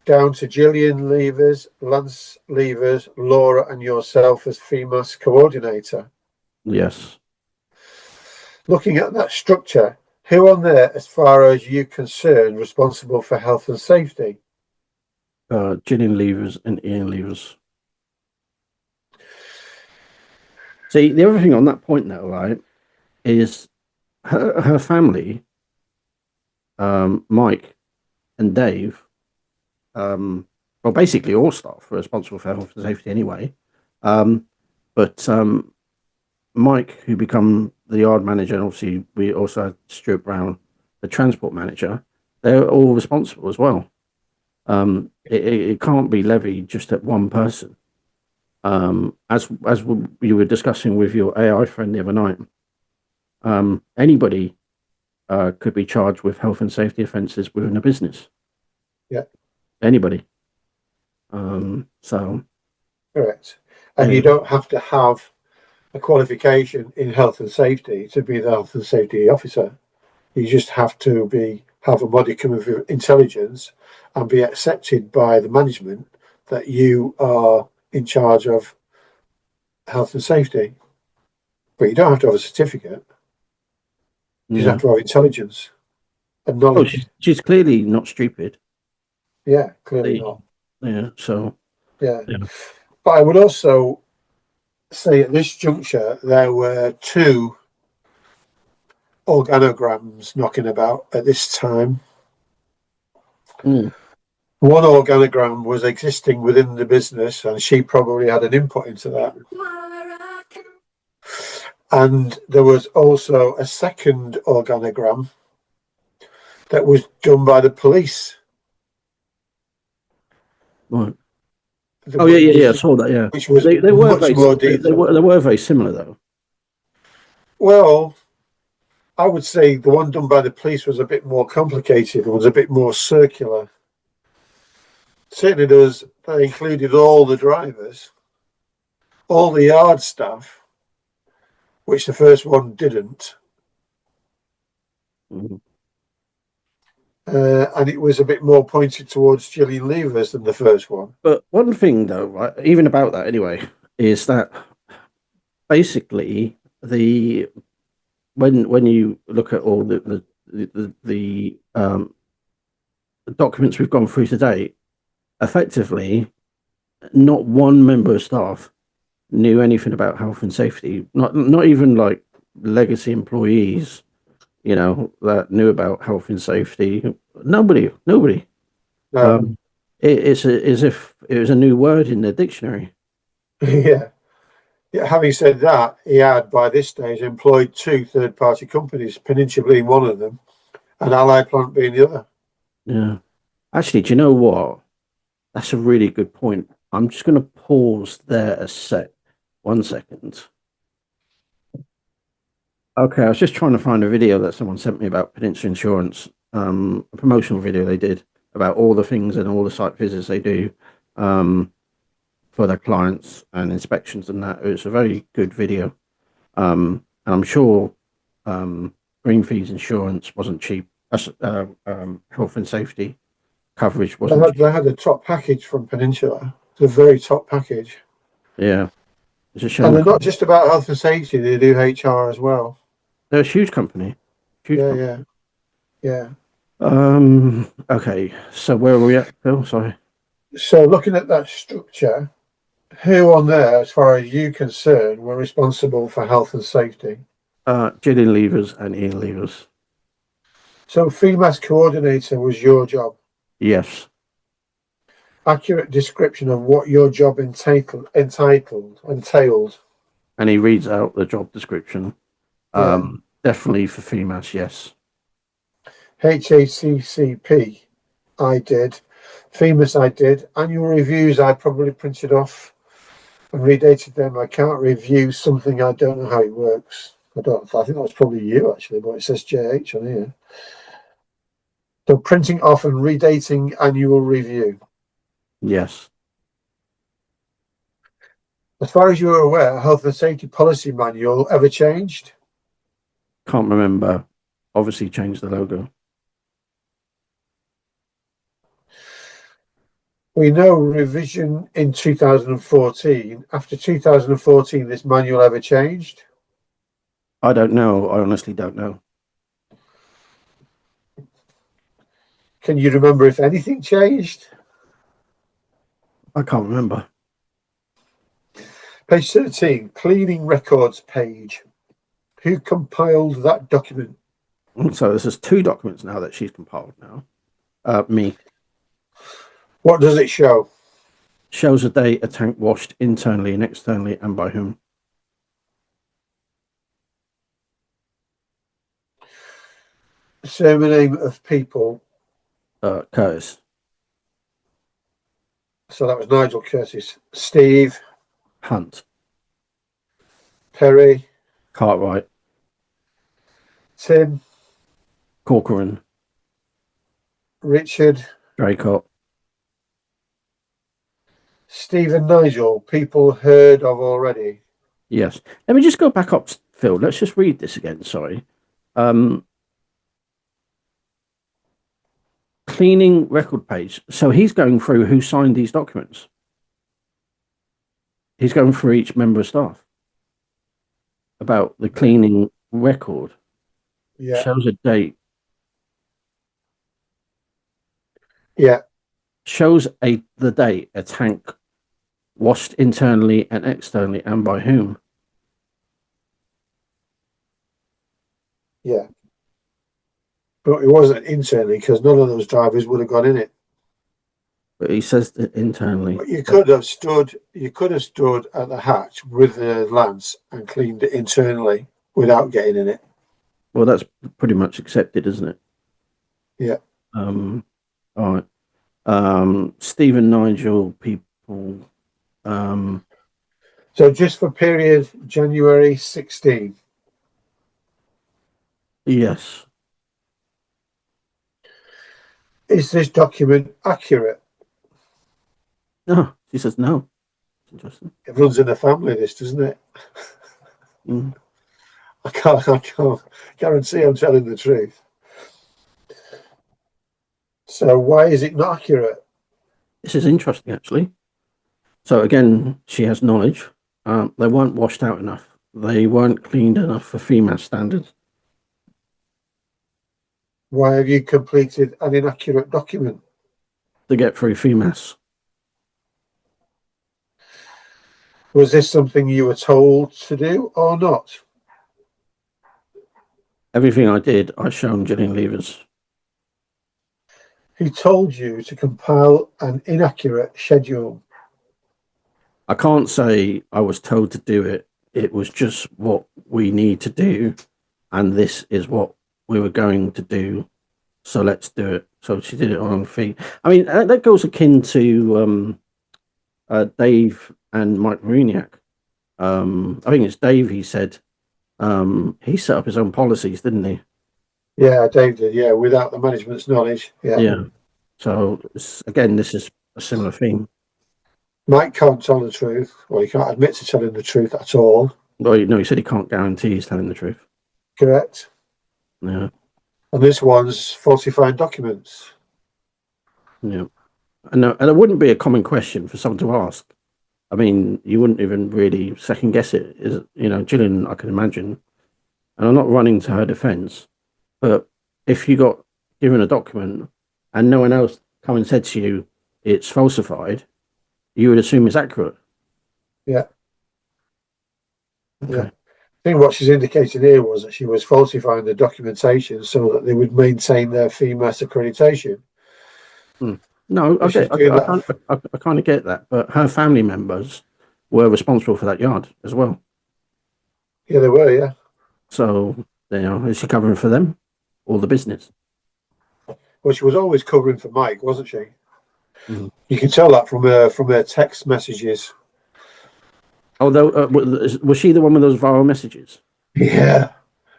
Down to Gillian Leivers, Lance Leivers, Laura, and yourself as FEMAS coordinator. Yes. Looking at that structure, who on there, as far as you're concerned, responsible for health and safety? Gillian Leivers and Ian Leivers. See, the other thing on that point, though, right, is her family, Mike and Dave, well, basically all staff are responsible for health and safety anyway. But Mike, who become the yard manager, and obviously we also had Stuart Brown, the transport manager, they're all responsible as well. It can't be levied just at one person. As you were discussing with your AI friend the other night, anybody could be charged with health and safety offences within a business. Yeah. Anybody. So. Correct. And you don't have to have a qualification in health and safety to be the health and safety officer. You just have to have a modicum of intelligence and be accepted by the management that you are in charge of health and safety. But you don't have to have a certificate. You just have to have intelligence and knowledge. Oh, she's clearly not stupid. Yeah, clearly not. Yeah, so. Yeah. But I would also say at this juncture, there were 2 organograms knocking about at this time. Mm. One organogram was existing within the business, and she probably had an input into that. And there was also a second organogram that was done by the police. Right. Oh yeah, I saw that. Yeah, which was they were much very, more they detailed. were very similar though. Well, I would say the one done by the police was a bit more complicated. It was a bit more circular. Certainly, they included all the drivers, all the yard staff, which the first one didn't. Mm-hmm. And it was a bit more pointed towards Gillian Leivers than the first one. But one thing, though, right, even about that anyway, is that basically when you look at all the documents we've gone through today, effectively, not one member of staff knew anything about health and safety. Not even like legacy employees, that knew about health and safety. Nobody. No. It's as if it was a new word in the dictionary. Yeah. Having said that, he had by this stage employed 2 third-party companies, Peninsula being one of them, and Allied Plant being the other. Yeah. Actually, do you know what? That's a really good point. I'm just going to pause there a sec. 1 second. Okay, I was just trying to find a video that someone sent me about Peninsula Insurance, a promotional video they did about all the things and all the site visits they do for their clients and inspections and that. It's a very good video. And I'm sure Greenfeeds insurance wasn't cheap. Health and safety coverage wasn't cheap. They had a top package from Peninsula. It's a very top package. Yeah. It's a shame. And they're not just about health and safety, they do HR as well. They're a huge company. Yeah. Okay, so where are we at, Phil? Sorry. So looking at that structure, who on there, as far as you're concerned, were responsible for health and safety? Gillian Leivers and Ian Leivers. So FEMAS coordinator was your job. Yes. Accurate description of what your job entailed. And he reads out the job description. Definitely for FEMAS, yes. HACCP, I did. FEMAS, I did. Annual reviews, I probably printed off and redated them. I can't review something I don't know how it works. I think that was probably you actually, but it says JH on here. So printing off and redating annual review. Yes. As far as you're aware, health and safety policy manual ever changed? Can't remember. Obviously changed the logo. We know revision in 2014. After 2014, this manual ever changed? I don't know. I honestly don't know. Can you remember if anything changed? I can't remember. Page 13, cleaning records page. Who compiled that document? So this is 2 documents now that she's compiled now. Me. What does it show? Shows a date a tank washed internally and externally and by whom. Surname of people. Curtis. So that was Nigel Curtis. Steve. Hunt. Perry. Cartwright. Tim. Corcoran. Richard. Draycott. Steve and Nigel, people heard of already. Yes. Let me just go back up, Phil. Let's just read this again. Sorry. Cleaning record page. So he's going through who signed these documents. He's going through each member of staff about the cleaning record. Yeah. Shows a date. Yeah. Shows the date a tank washed internally and externally and by whom. Yeah. But it wasn't internally because none of those drivers would have gone in it. But he says that internally. But you could have stood at the hatch with the lance and cleaned it internally without getting in it. Well, that's pretty much accepted, isn't it? Yeah. All right. Stephen, Nigel, people. So just for period January 16. Yes. Is this document accurate? No, she says no. Interesting. It runs in the family, this, doesn't it? Mm. I can't guarantee I'm telling the truth. So why is it not accurate? This is interesting, actually. So again, she has knowledge. They weren't washed out enough. They weren't cleaned enough for FEMAS standards. Why have you completed an inaccurate document? To get through FEMAS. Was this something you were told to do or not? Everything I did, I shown Gillian Leivers. Who told you to compile an inaccurate schedule? I can't say I was told to do it. It was just what we need to do. And this is what we were going to do. So let's do it. So she did it on her feet. I mean, that goes akin to Dave and Mike Mariniak. I think it's Dave, he said. He set up his own policies, didn't he? Yeah, Dave did, yeah, without the management's knowledge. Yeah. So, again, this is a similar theme. Mike can't tell the truth, or he can't admit to telling the truth at all. Well, he said he can't guarantee he's telling the truth. Correct. Yeah. And this one's falsifying documents. Yeah. And it wouldn't be a common question for someone to ask. I mean, you wouldn't even really second guess it. Is Gillian, I can imagine, and I'm not running to her defense, but if you got given a document and no one else come and said to you it's falsified, you would assume it's accurate. Yeah. Okay. Yeah. I think what she's indicating here was that she was falsifying the documentation so that they would maintain their FEMAS accreditation. No, She's doing that. I kind of get that, but her family members were responsible for that yard as well. Yeah, they were, yeah. So, is she covering for them or the business? Well, she was always covering for Mike, wasn't she? Mhm. You can tell that from her text messages. Although, was she the one with those viral messages? Yeah.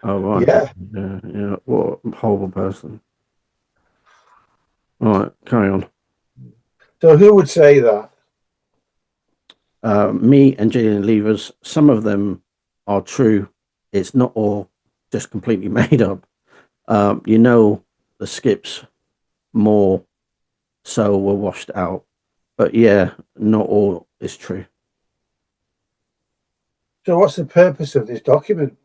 Oh, right. Yeah. Yeah. What a horrible person. All right, carry on. So who would say that? Me and Gillian Leivers, some of them are true. It's not all just completely made up. The skips more so were washed out. But yeah, not all is true. So what's the purpose of this document?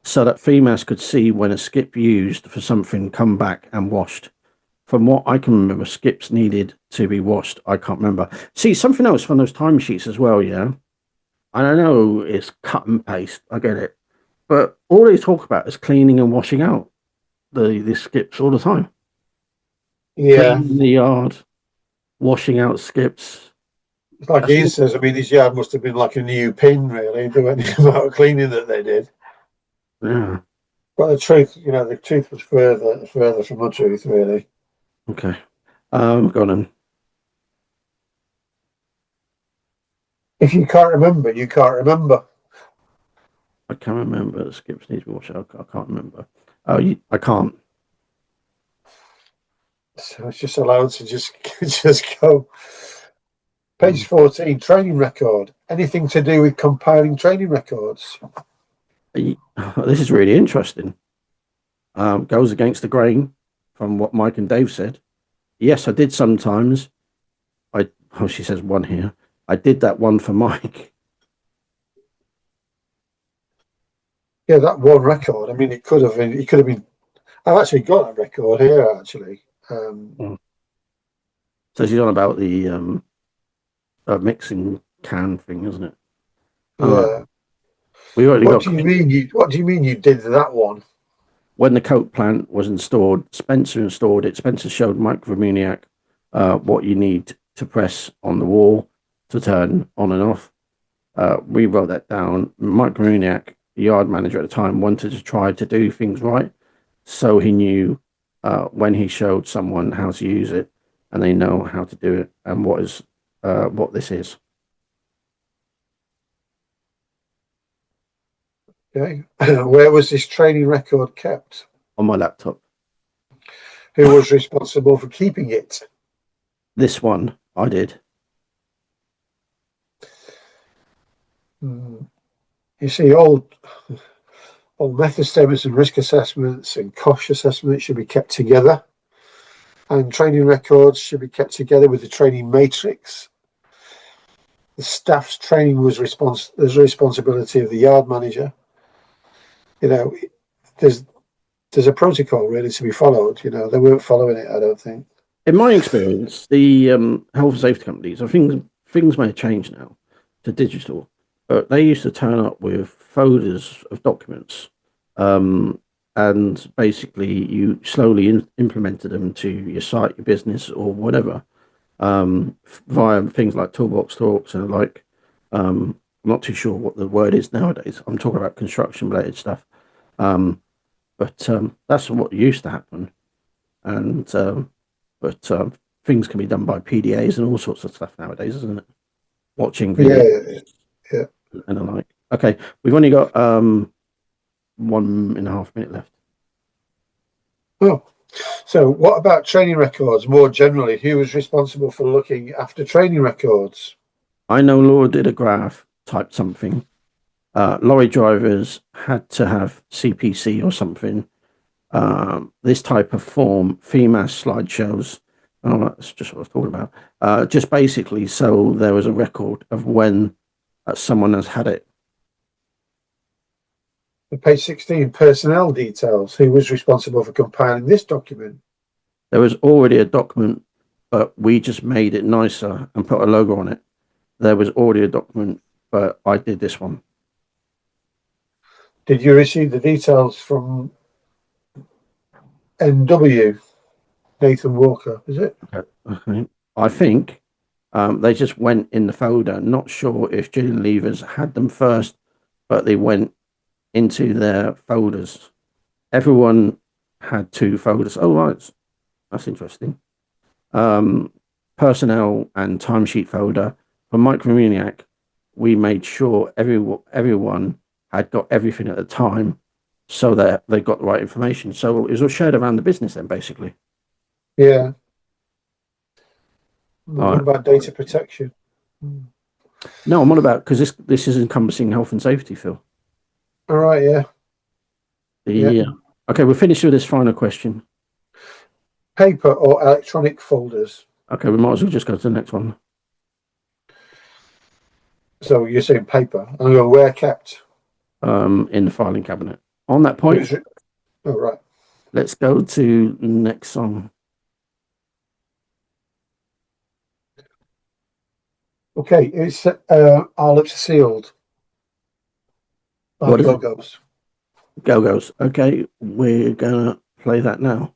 So that FEMAS could see when a skip used for something come back and washed. From what I can remember, skips needed to be washed. I can't remember. See, something else from those timesheets as well, yeah? And I know it's cut and paste. I get it. But all they talk about is cleaning and washing out the skips all the time. Yeah. Cleaning the yard, washing out skips. It's like Ian says, I mean, his yard must have been like a new pin, really, the amount of cleaning that they did. Yeah. But the truth was further from the truth, really. Okay. Go on. If you can't remember, you can't remember. I can't remember. The skips need to be washed out. I can't remember. Oh, I can't. So it's just allowed to just go. Page 14, training record. Anything to do with compiling training records? This is really interesting. Goes against the grain from what Mike and Dave said. Yes, I did sometimes. She says one here. I did that one for Mike. Yeah, that one record. I mean, it could have been. I've actually got a record here, actually. So she's on about the mixing can thing, isn't it? Yeah. What do you mean you did that one? When the coke plant was installed, Spencer installed it. Spencer showed Mike Vermuniak what you need to press on the wall to turn on and off. We wrote that down. Mike Vermuniak, the yard manager at the time, wanted to try to do things right. So he knew when he showed someone how to use it, and they know how to do it and what this is. Okay. Where was this training record kept? On my laptop. Who was responsible for keeping it? This one, I did. You see, all method statements and risk assessments and cost assessments should be kept together. And training records should be kept together with the training matrix. The staff's training was the responsibility of the yard manager. There's a protocol really to be followed. They weren't following it, I don't think. In my experience, the health and safety companies, I think things may have changed now to digital, but they used to turn up with folders of documents, and basically you slowly implemented them to your site, your business, or whatever, via things like toolbox talks and like. I'm not too sure what the word is nowadays. I'm talking about construction related stuff. But that's what used to happen. And things can be done by PDAs and all sorts of stuff nowadays, isn't it? Watching videos, yeah, and the like. Okay, we've only got 1.5 minutes left. Oh, so what about training records more generally? Who was responsible for looking after training records? I know Laura did a graph, typed something, lorry drivers had to have CPC or something. This type of form, FEMAS slideshows. Oh, that's just what I was talking about. Just basically, so there was a record of when someone has had it. On page 16, personnel details. Who was responsible for compiling this document? There was already a document, but we just made it nicer and put a logo on it. There was already a document, but I did this one. Did you receive the details from NW? Nathan Walker, is it? Okay. I think they just went in the folder. Not sure if Gillian Leivers had them first, but they went into their folders. Everyone had 2 folders. Oh, right. That's interesting. Personnel and timesheet folder. For Micromaniac, we made sure everyone had got everything at the time so that they got the right information. So it was all shared around the business then, basically. Yeah. What about data protection? No, I'm on about, because this is encompassing health and safety, Phil. All right, yeah. Yeah. Okay, we're finished with this final question. Paper or electronic folders? Okay, we might as well just go to the next one. So you're saying paper. I'm going, where kept? In the filing cabinet. On that point, oh, right. Let's go to the next song. Okay, it's Our Lips Are Sealed. What is it? Go-Go's. Go-Go's. Okay, we're gonna play that now.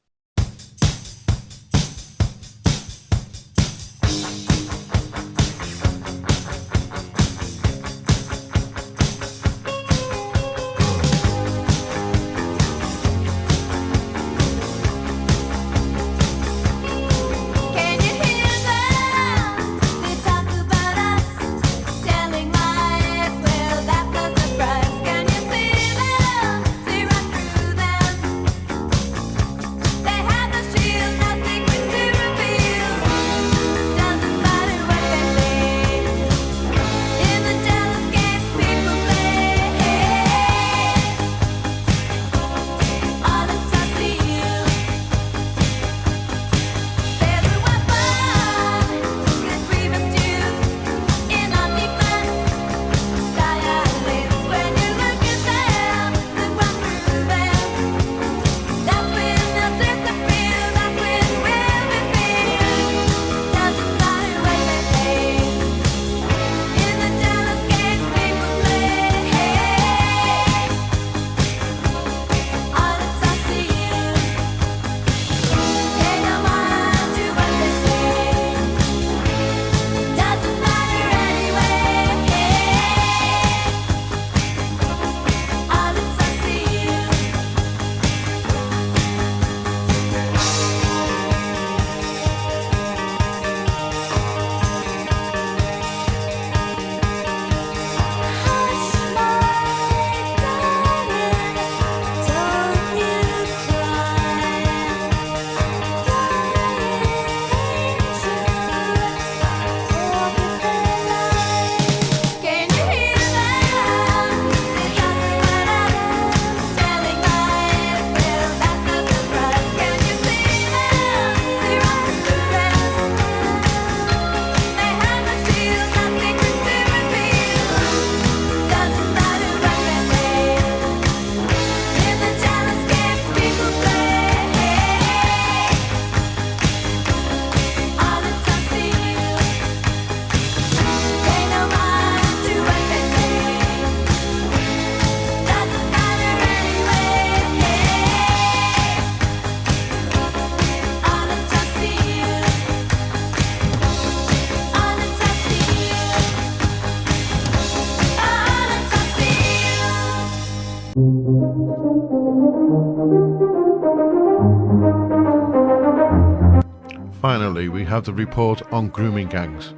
Finally, we have the report on grooming gangs.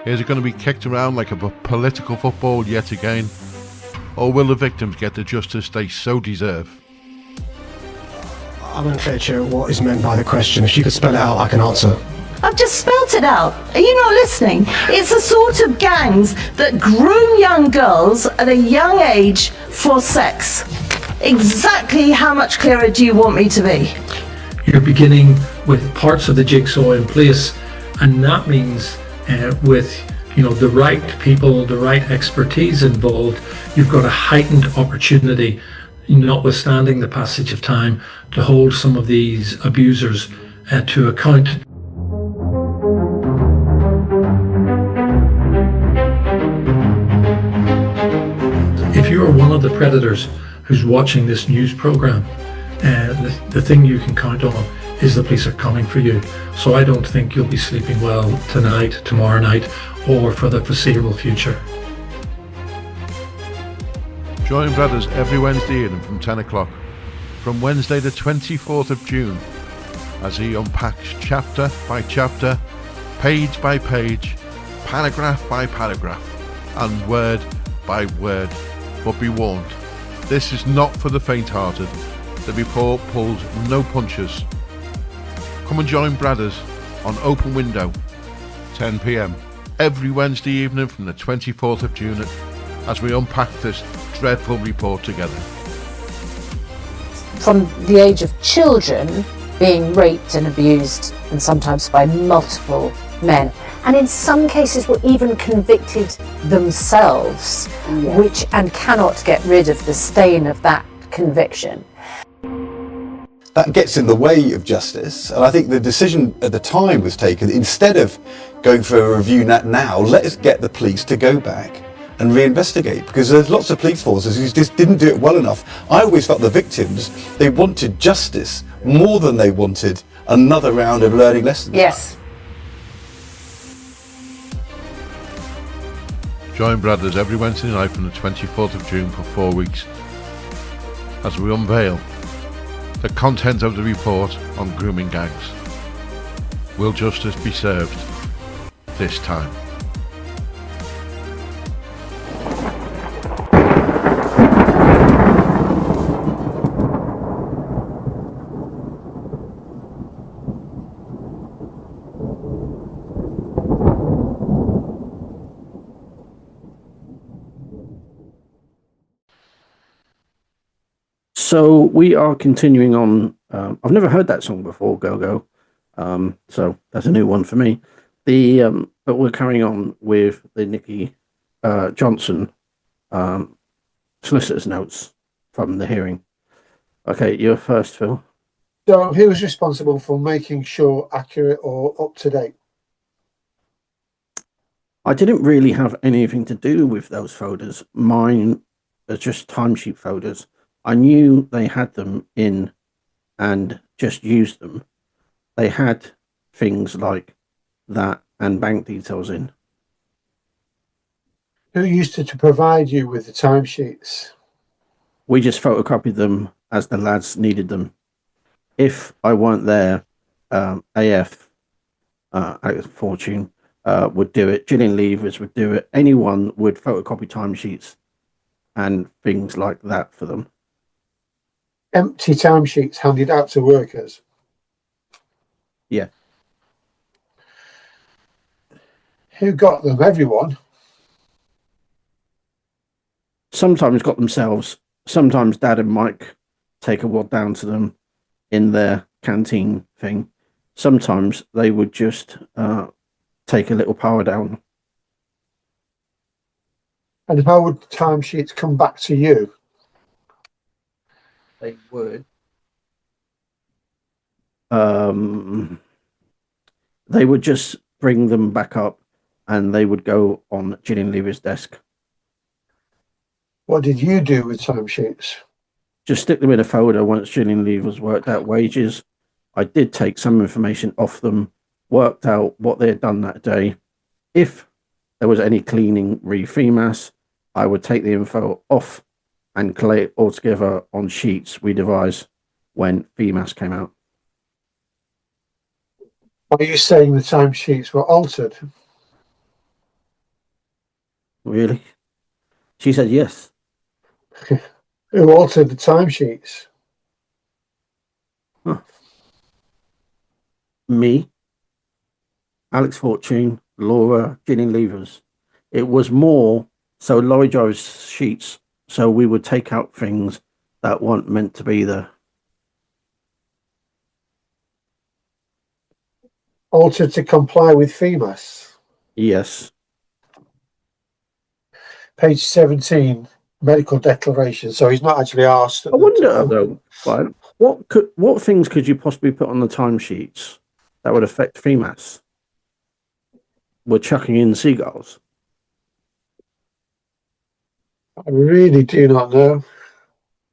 Is it going to be kicked around like a political football yet again? Or will the victims get the justice they so deserve? I'm unclear, Chair, what is meant by the question. If you could spell it out, I can answer. I've just spelt it out. Are you not listening? It's the sort of gangs that groom young girls at a young age for sex. Exactly how much clearer do you want me to be? You're beginning with parts of the jigsaw in place, and that means with the right people, the right expertise involved, you've got a heightened opportunity, notwithstanding the passage of time, to hold some of these abusers to account. If you are one of the predators who's watching this news program, the thing you can count on is the police are coming for you. So I don't think you'll be sleeping well tonight, tomorrow night, or for the foreseeable future. Join Brothers every Wednesday evening from 10 o'clock, from Wednesday the 24th of June, as he unpacks chapter by chapter, page by page, paragraph by paragraph, and word by word. But be warned, this is not for the faint-hearted. The report pulls no punches. Come and join Brothers on Open Window, 10 p.m, every Wednesday evening from the 24th of June, as we unpack this dreadful report together. From the age of children being raped and abused, and sometimes by multiple men, and in some cases were even convicted themselves, which and cannot get rid of the stain of that conviction. That gets in the way of justice, and I think the decision at the time was taken, instead of going for a review now, let us get the police to go back and reinvestigate, because there's lots of police forces who just didn't do it well enough. I always felt the victims, they wanted justice more than they wanted another round of learning lessons. Yes. Join Brothers every Wednesday night from the 24th of June for 4 weeks, as we unveil the content of the report on grooming gangs. Will justice be served this time? So we are continuing on. I've never heard that song before, Go Go. So that's a new one for me. But we're carrying on with the Nikki Johnson solicitor's notes from the hearing. Okay, you're first, Phil. So who was responsible for making sure accurate or up to date? I didn't really have anything to do with those folders. Mine are just timesheet folders. I knew they had them in and just used them. They had things like that and bank details in. Who used to provide you with the timesheets? We just photocopied them as the lads needed them. If I weren't there, AF, Fortune, would do it. Gillian Leivers would do it. Anyone would photocopy timesheets and things like that for them. Empty timesheets handed out to workers? Yeah. Who got them? Everyone? Sometimes got themselves. Sometimes Dad and Mike take a wad down to them in their canteen thing. Sometimes they would just take a little power down. And how would timesheets come back to you? They would. They would just bring them back up and they would go on Gillian Leivers' desk. What did you do with timesheets? Just stick them in a folder once Gillian Leivers worked out wages. I did take some information off them, worked out what they had done that day. If there was any cleaning re-FEMAS, I would take the info off and collate it all together on sheets we devised when FEMAS came out. Are you saying the timesheets were altered? Really? She said yes. Who altered the timesheets? Huh. Me. Alex Fortune, Laura, Gillian Leivers. It was more so lorry drivers sheets, so we would take out things that weren't meant to be there. Altered to comply with FEMAS. Yes. Page 17, medical declaration. So he's not actually asked. I wonder though, right? What things could you possibly put on the timesheets that would affect FEMAS? We're chucking in seagulls. I really do not know.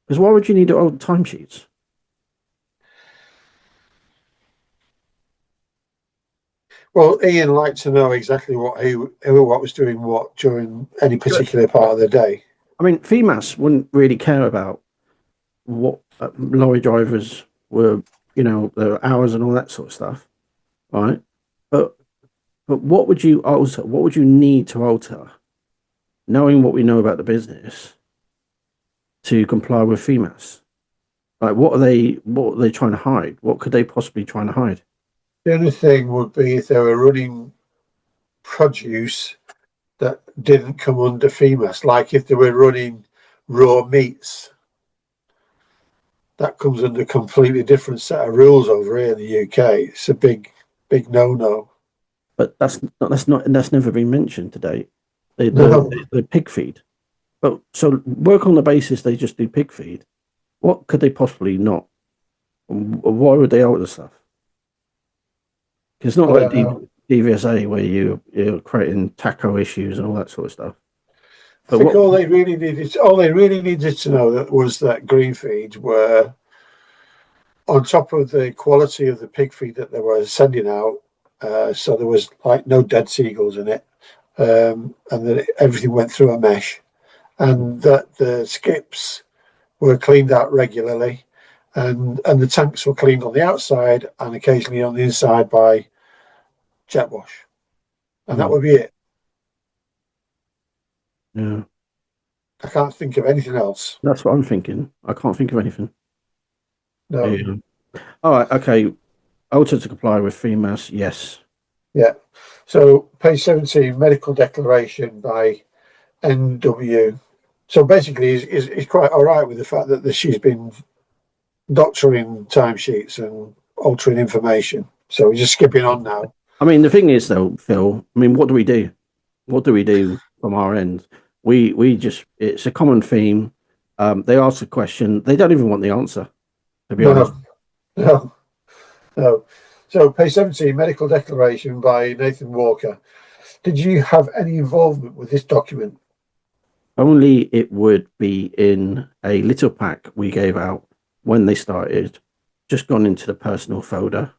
Because why would you need old timesheets? Well, Ian liked to know exactly what what was doing what during any particular part of the day. I mean, FEMAS wouldn't really care about what lorry drivers were, their hours and all that sort of stuff, right? But what would you alter? What would you need to alter, knowing what we know about the business, to comply with FEMAS? Like, what are they trying to hide? What could they possibly trying to hide? The only thing would be if they were running produce that didn't come under FEMAS, like if they were running raw meats. That comes under a completely different set of rules over here in the UK. It's a big no-no. But that's never been mentioned to date. No. The pig feed. But so work on the basis they just do pig feed. What could they possibly not? Why would they alter stuff? It's not like DVSA where you're creating taco issues and all that sort of stuff. I think all they really needed to know was that Greenfeeds were on top of the quality of the pig feed that they were sending out. So there was like no dead seagulls in it, and that everything went through a mesh, and that the skips were cleaned out regularly, and the tanks were cleaned on the outside and occasionally on the inside by jet wash, and that would be it. Yeah, I can't think of anything else. That's what I'm thinking. I can't think of anything. No. Yeah. All right. Okay. Alter to comply with FEMAS. Yes. Yeah. So page 17, medical declaration by NW. So basically, he's quite all right with the fact that she's been doctoring timesheets and altering information. So we're just skipping on now. I mean, the thing is, though, Phil. I mean, what do we do? What do we do from our end? We just, it's a common theme. They ask a question. They don't even want the answer, to be honest. No. So page 17, medical declaration by Nathan Walker. Did you have any involvement with this document? Only it would be in a little pack we gave out when they started, just gone into the personal folder.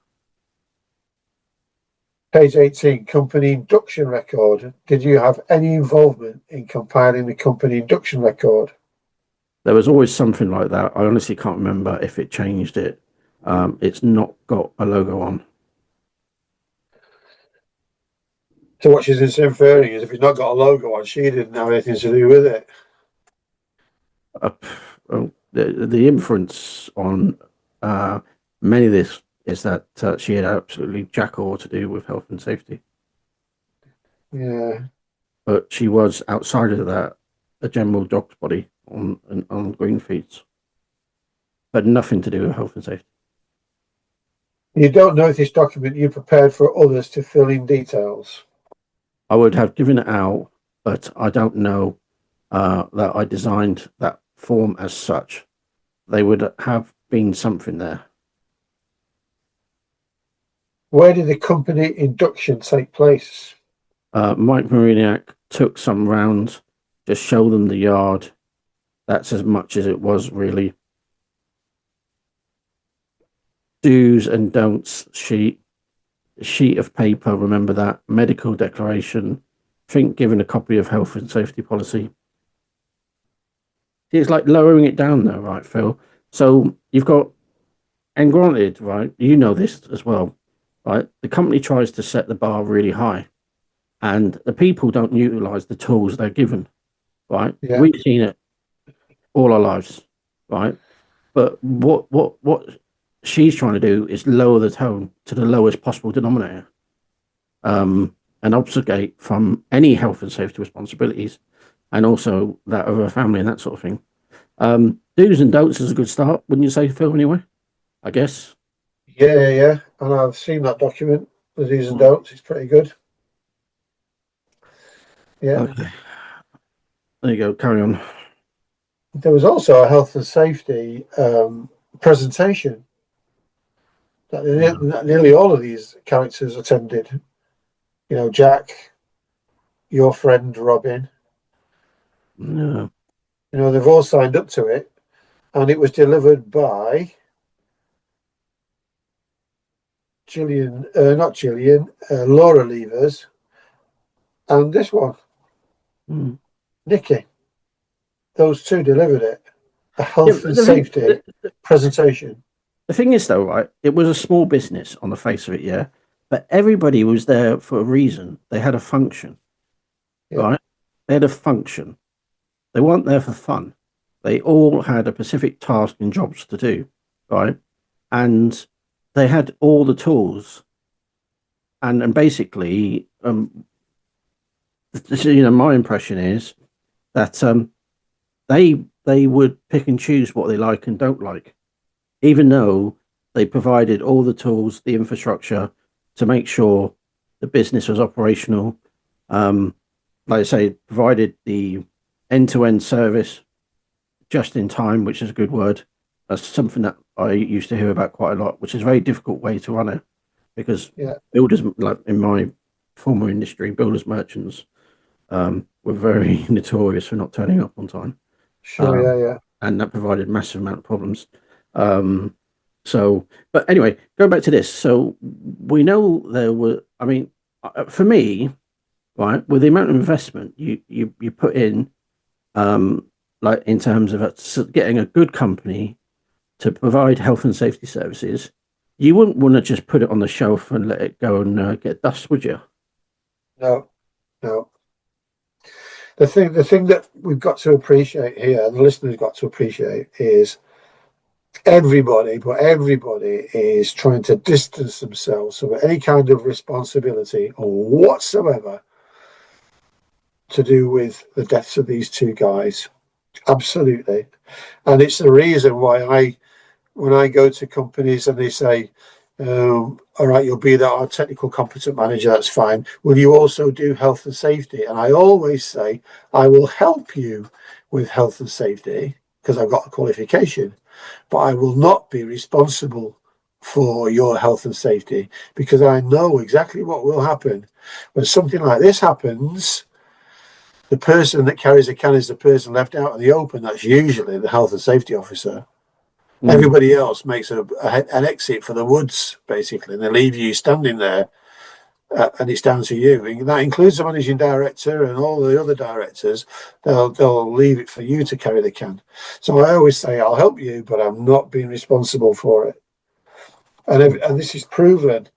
Page 18, company induction record. Did you have any involvement in compiling the company induction record? There was always something like that. I honestly can't remember if it changed it. It's not got a logo on. So what she's inferring is if it's not got a logo on, she didn't have anything to do with it. The inference on many of this is that she had absolutely jack all to do with health and safety. Yeah. But she was, outside of that, a general dog's body on Greenfeeds. But nothing to do with health and safety. You don't know if this document you prepared for others to fill in details. I would have given it out, but I don't know that I designed that form as such. They would have been something there. Where did the company induction take place? Mike Mariniak took some rounds, just show them the yard. That's as much as it was, really. Do's and don'ts sheet of paper, remember that. Medical declaration. I think given a copy of health and safety policy. It's like lowering it down though, right, Phil? So you've got, and granted, right, you know this as well, right? The company tries to set the bar really high and the people don't utilize the tools they're given, right? Yeah. We've seen it all our lives, right? But what she's trying to do is lower the tone to the lowest possible denominator. and obfuscate from any health and safety responsibilities, and also that of her family and that sort of thing. Do's and don'ts is a good start, wouldn't you say, Phil? Anyway, I guess. Yeah. And I've seen that document, the do's and don'ts. It's pretty good. Yeah. Okay. There you go. Carry on. There was also a health and safety presentation that nearly all of these characters attended. You know, Jack, your friend Robin. No. You know, they've all signed up to it, and it was delivered by Laura Leivers, and this one, Nikki. Those two delivered it. A health and safety presentation. The thing is, though, right? It was a small business on the face of it, yeah. But everybody was there for a reason. They had a function, right? They had a function. They weren't there for fun. They all had a specific task and jobs to do, right? And they had all the tools. And basically, my impression is that they would pick and choose what they like and don't like, even though they provided all the tools, the infrastructure to make sure the business was operational. Like I say, provided the end-to-end service just in time, which is a good word. That's something that I used to hear about quite a lot, which is a very difficult way to run it, because builders, like in my former industry, builders merchants were very notorious for not turning up on time. Sure, and that provided massive amount of problems. But anyway, going back to this, so we know there were. I mean, for me, right, with the amount of investment you put in, like in terms of getting a good company to provide health and safety services, you wouldn't want to just put it on the shelf and let it go and get dust, would you? No. The thing that we've got to appreciate here, the listeners got to appreciate, is everybody is trying to distance themselves from any kind of responsibility or whatsoever to do with the deaths of these two guys. Absolutely. And it's the reason why when I go to companies and they say, all right, you'll be our technical competent manager, that's fine. Will you also do health and safety? And I always say, I will help you with health and safety because I've got a qualification, but I will not be responsible for your health and safety because I know exactly what will happen. When something like this happens, the person that carries a can is the person left out in the open. That's usually the health and safety officer. Everybody else makes an exit for the woods, basically, and they leave you standing there, and it's down to you. And that includes the managing director and all the other directors. They'll leave it for you to carry the can. So I always say, I'll help you, but I'm not being responsible for it. And this is proven.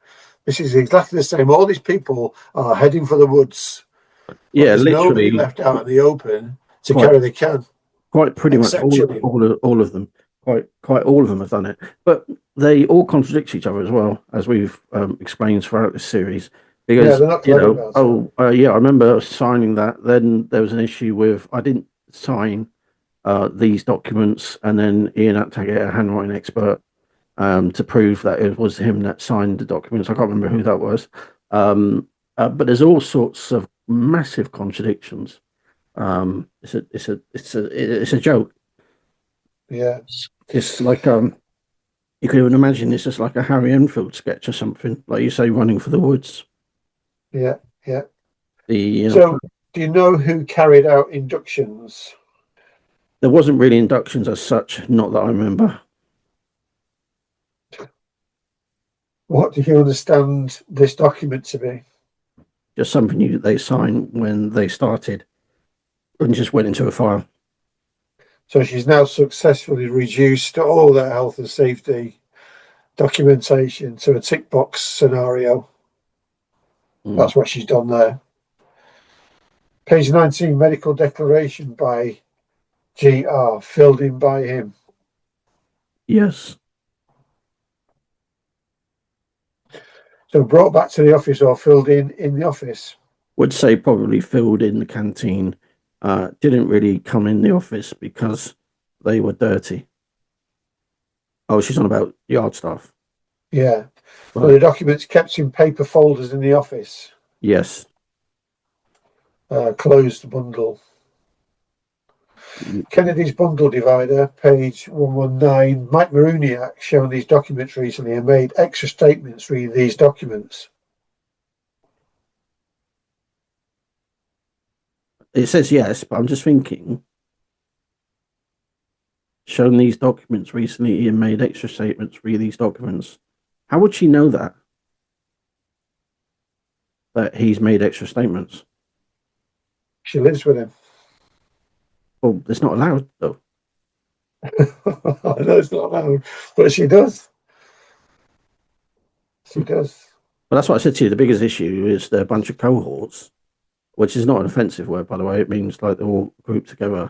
This is exactly the same. All these people are heading for the woods. Yeah, there's literally nobody left out in the open to carry the can. Quite pretty much all of them. Quite all of them have done it, but they all contradict each other as well, as we've explained throughout this series. Because I remember signing that. Then there was an issue with I didn't sign these documents, and then Ian had to get a handwriting expert to prove that it was him that signed the documents. I can't remember who that was, but there's all sorts of massive contradictions. It's a joke. Yeah, it's like you could even imagine it's just like a Harry Enfield sketch or something, like you say, running for the woods. Yeah. So, do you know who carried out inductions? There wasn't really inductions as such, not that I remember. What do you understand this document to be? Just something they signed when they started and just went into a file. So she's now successfully reduced all the health and safety documentation to a tick box scenario. That's what she's done there. Page 19, medical declaration by GR, filled in by him. Yes. So brought back to the office or filled in the office? Would say probably filled in the canteen. Didn't really come in the office because they were dirty. Oh, she's on about yard staff. Yeah. Right. So the documents kept in paper folders in the office. Yes. Closed bundle. Kennedy's bundle divider, page 119. Mike Maruniak shown these documents recently and made extra statements reading these documents. It says yes, but I'm just thinking. Shown these documents recently and made extra statements read these documents. How would she know that? That he's made extra statements? She lives with him. Well, it's not allowed, though. I know it's not allowed, but she does. She does. Well, that's what I said to you. The biggest issue is they're a bunch of cohorts, which is not an offensive word, by the way. It means like they're all grouped together.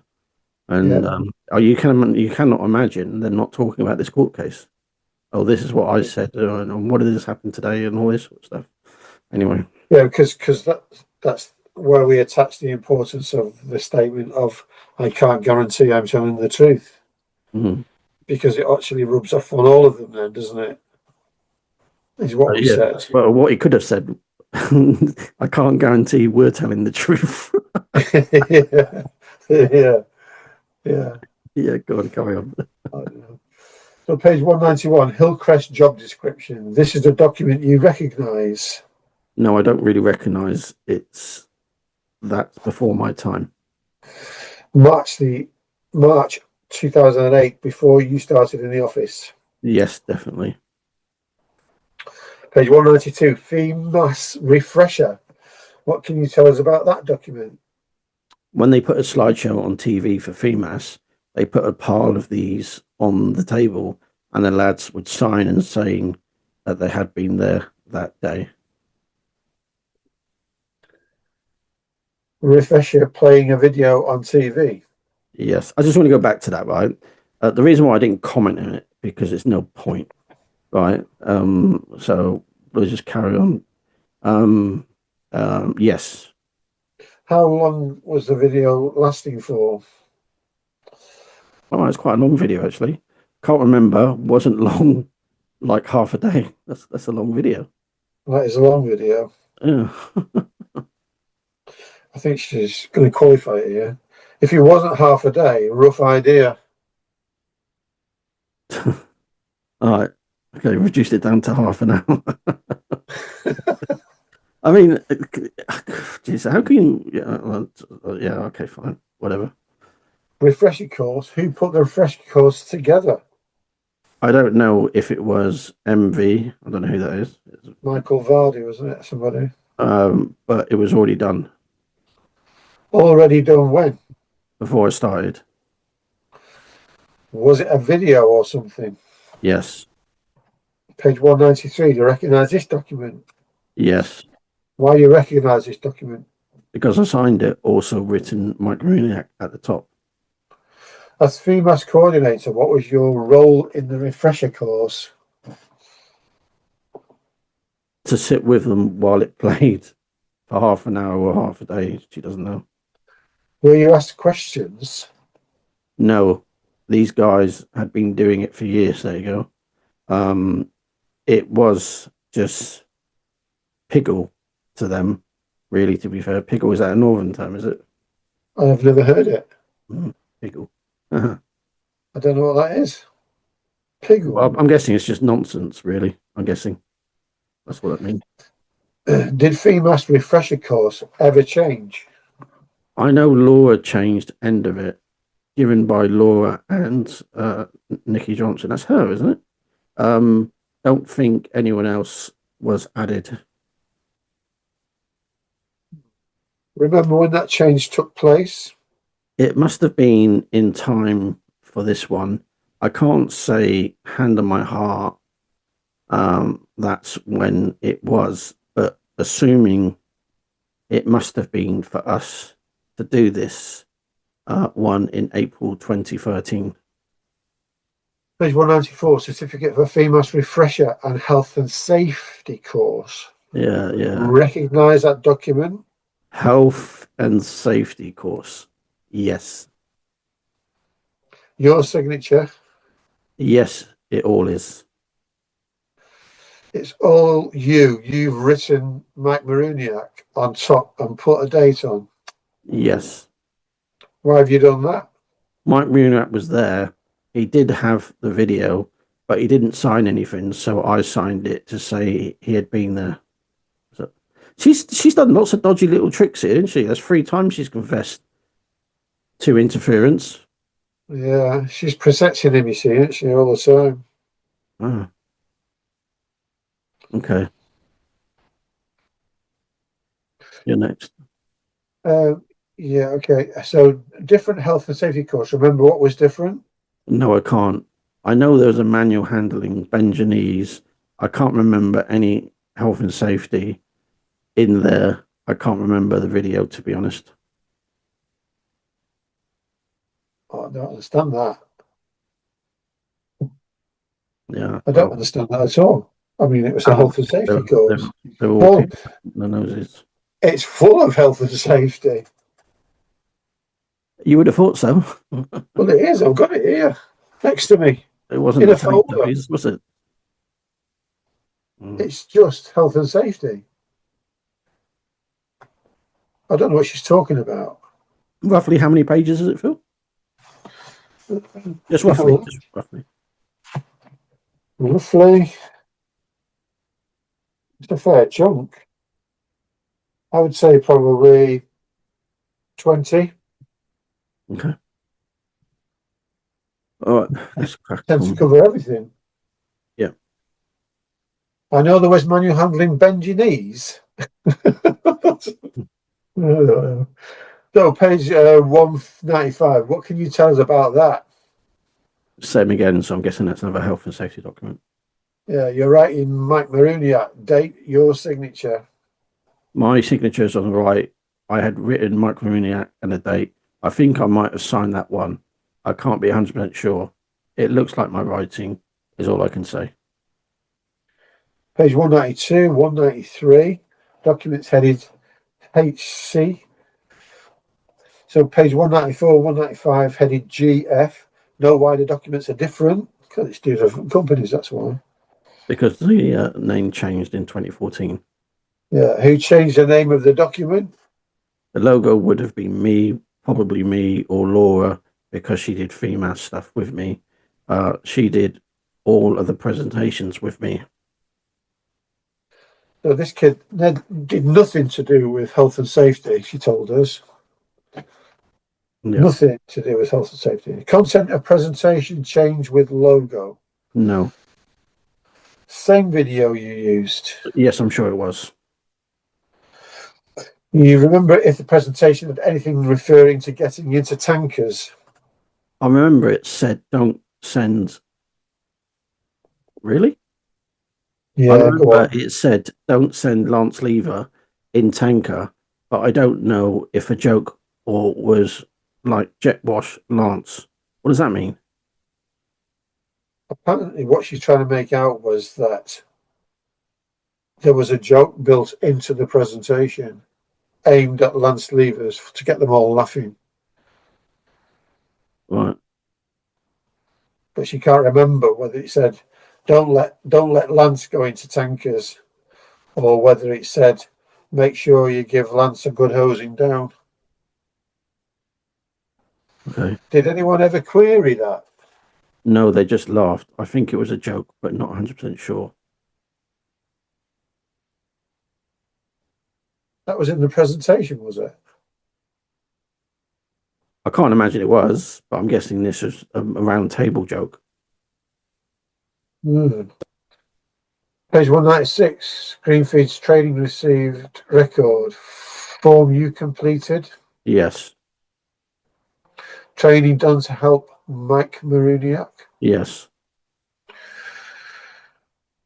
And you cannot imagine them not talking about this court case. Oh, this is what I said, and what did this happen today, and all this sort of stuff. Anyway. Yeah, because that's where we attach the importance of the statement of I can't guarantee I'm telling the truth. Mm-hmm. Because it actually rubs off on all of them then, doesn't it? Is what we said. Well, what he could have said, I can't guarantee we're telling the truth. Yeah, go on, carry on. So page 191, Hillcrest job description. This is a document you recognise. No, I don't really recognise that's before my time. March 2008, before you started in the office. Yes, definitely. Page 192, FEMAS refresher. What can you tell us about that document? When they put a slideshow on TV for FEMAS, they put a pile of these on the table, and the lads would sign and saying that they had been there that day. Refresher playing a video on TV. Yes, I just want to go back to that, right? The reason why I didn't comment on it, because it's no point, right? So we'll just carry on. Yes. How long was the video lasting for? Oh, it's quite a long video, actually. Can't remember. Wasn't long, like half a day. That's a long video. That is a long video. Yeah. I think she's going to qualify it here. If it wasn't half a day, rough idea. All right. Okay, reduced it down to half an hour. I mean, geez, how can you... Yeah, okay, fine. Whatever. Refresher course. Who put the refresher course together? I don't know if it was MV. I don't know who that is. Michael Vardy, wasn't it? Somebody. But it was already done. Already done when? Before I started. Was it a video or something? Yes. Page 193. Do you recognise this document? Yes. Why do you recognise this document? Because I signed it, also written Mike Maruniak at the top. As FEMAS coordinator, what was your role in the refresher course? To sit with them while it played for half an hour or half a day. She doesn't know. Were you asked questions? No. These guys had been doing it for years. There you go. It was just piggle to them, really, to be fair. Piggle, is that a northern term, is it? I've never heard it. Piggle. I don't know what that is. Piggle. Well, I'm guessing it's just nonsense, really. I'm guessing. That's what it means. Did FEMAS refresher course ever change? I know Laura changed end of it, given by Laura and Nikki Johnson. That's her, isn't it? Don't think anyone else was added. Remember when that change took place? It must have been in time for this one. I can't say hand on my heart that's when it was, but assuming it must have been for us to do this one in April 2013. Page 194, certificate for FEMAS refresher and health and safety course. Yeah. Recognise that document. Health and safety course. Yes. Your signature. Yes, it all is. It's all you. You've written Mike Maruniak on top and put a date on. Yes. Why have you done that? Mike Munat was there. He did have the video, but he didn't sign anything, so I signed it to say he had been there. So she's done lots of dodgy little tricks here, isn't she? That's 3 times she's confessed to interference. Yeah, she's protecting him, you see, isn't she, all the time? Oh. Okay. You're next. Yeah, okay. So different health and safety course. Remember what was different? No, I can't. I know there was a manual handling, bend your knees. I can't remember any health and safety in there. I can't remember the video, to be honest. Oh, I don't understand that. Yeah. I don't understand that at all. I mean, it was a health and safety course. They're all the noses. It's full of health and safety. You would have thought so. Well, it is. I've got it here next to me. It wasn't in the a folder. was it? It's just health and safety. I don't know what she's talking about. Roughly how many pages does it fill? Just roughly. Just roughly. Roughly. It's a fair chunk. I would say probably 20. Okay. All right. Let's crack Tends on. to cover everything. Yeah. I know there was manual handling, bend your knees. So page 195, what can you tell us about that? Same again, so I'm guessing that's another health and safety document. Yeah, you're writing Mike Maruniak, date, your signature. My signature's on the right. I had written Mike Maruniak and a date. I think I might have signed that one. I can't be 100% sure. It looks like my writing is all I can say. Page 192, 193, documents headed HC. So page 194, 195, headed GF. Know why the documents are different? Because it's 2 different companies, that's why. Because the name changed in 2014. Yeah, who changed the name of the document? The logo would have been me, probably me or Laura, because she did female stuff with me. She did all of the presentations with me. So this kid did nothing to do with health and safety, she told us. Yeah. Nothing to do with health and safety. Content of presentation change with logo. No. Same video you used. Yes, I'm sure it was. You remember if the presentation had anything referring to getting into tankers? I remember it said don't send. Really? Yeah, I remember it said don't send Lance Lever in tanker, but I don't know if a joke or was like jet wash Lance. What does that mean? Apparently what she's trying to make out was that there was a joke built into the presentation aimed at Lance Leivers to get them all laughing. Right. But she can't remember whether it said don't let Lance go into tankers or whether it said make sure you give Lance a good hosing down. Okay. Did anyone ever query that? No, they just laughed. I think it was a joke, but not 100% sure. That was in the presentation, was it? I can't imagine it was, but I'm guessing this was a round table joke. Page 196, Greenfeeds trading received record. Form you completed. Yes. Training done to help Mike Maruniak. Yes.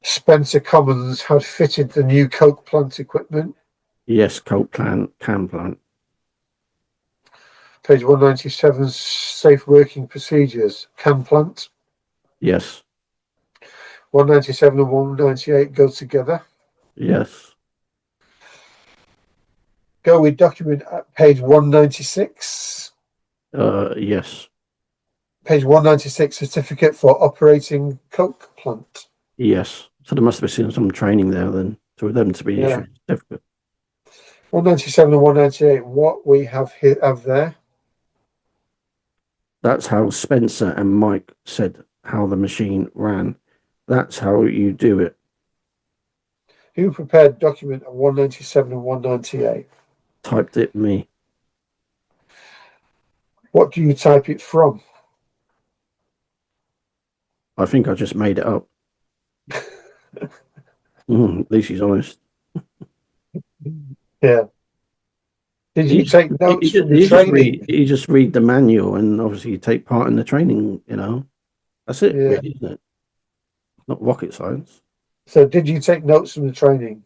Spencer Commons had fitted the new coke plant equipment. Yes, coke plant, can plant. Page 197, safe working procedures. Can plant. Yes. 197 and 198 go together. Yes. Go with document at page 196. Yes. Page 196, certificate for operating coke plant. Yes. So there must have been some training there then for them to be issued a certificate. 197 and 198, what we have here there. That's how Spencer and Mike said how the machine ran. That's how you do it. Who prepared document at 197 and 198? Typed it me. What do you type it from? I think I just made it up. At least he's honest. Yeah. Did you take notes from the training? You just read the manual and obviously you take part in the training, you know. That's it, really, isn't it? Not rocket science. So did you take notes from the training?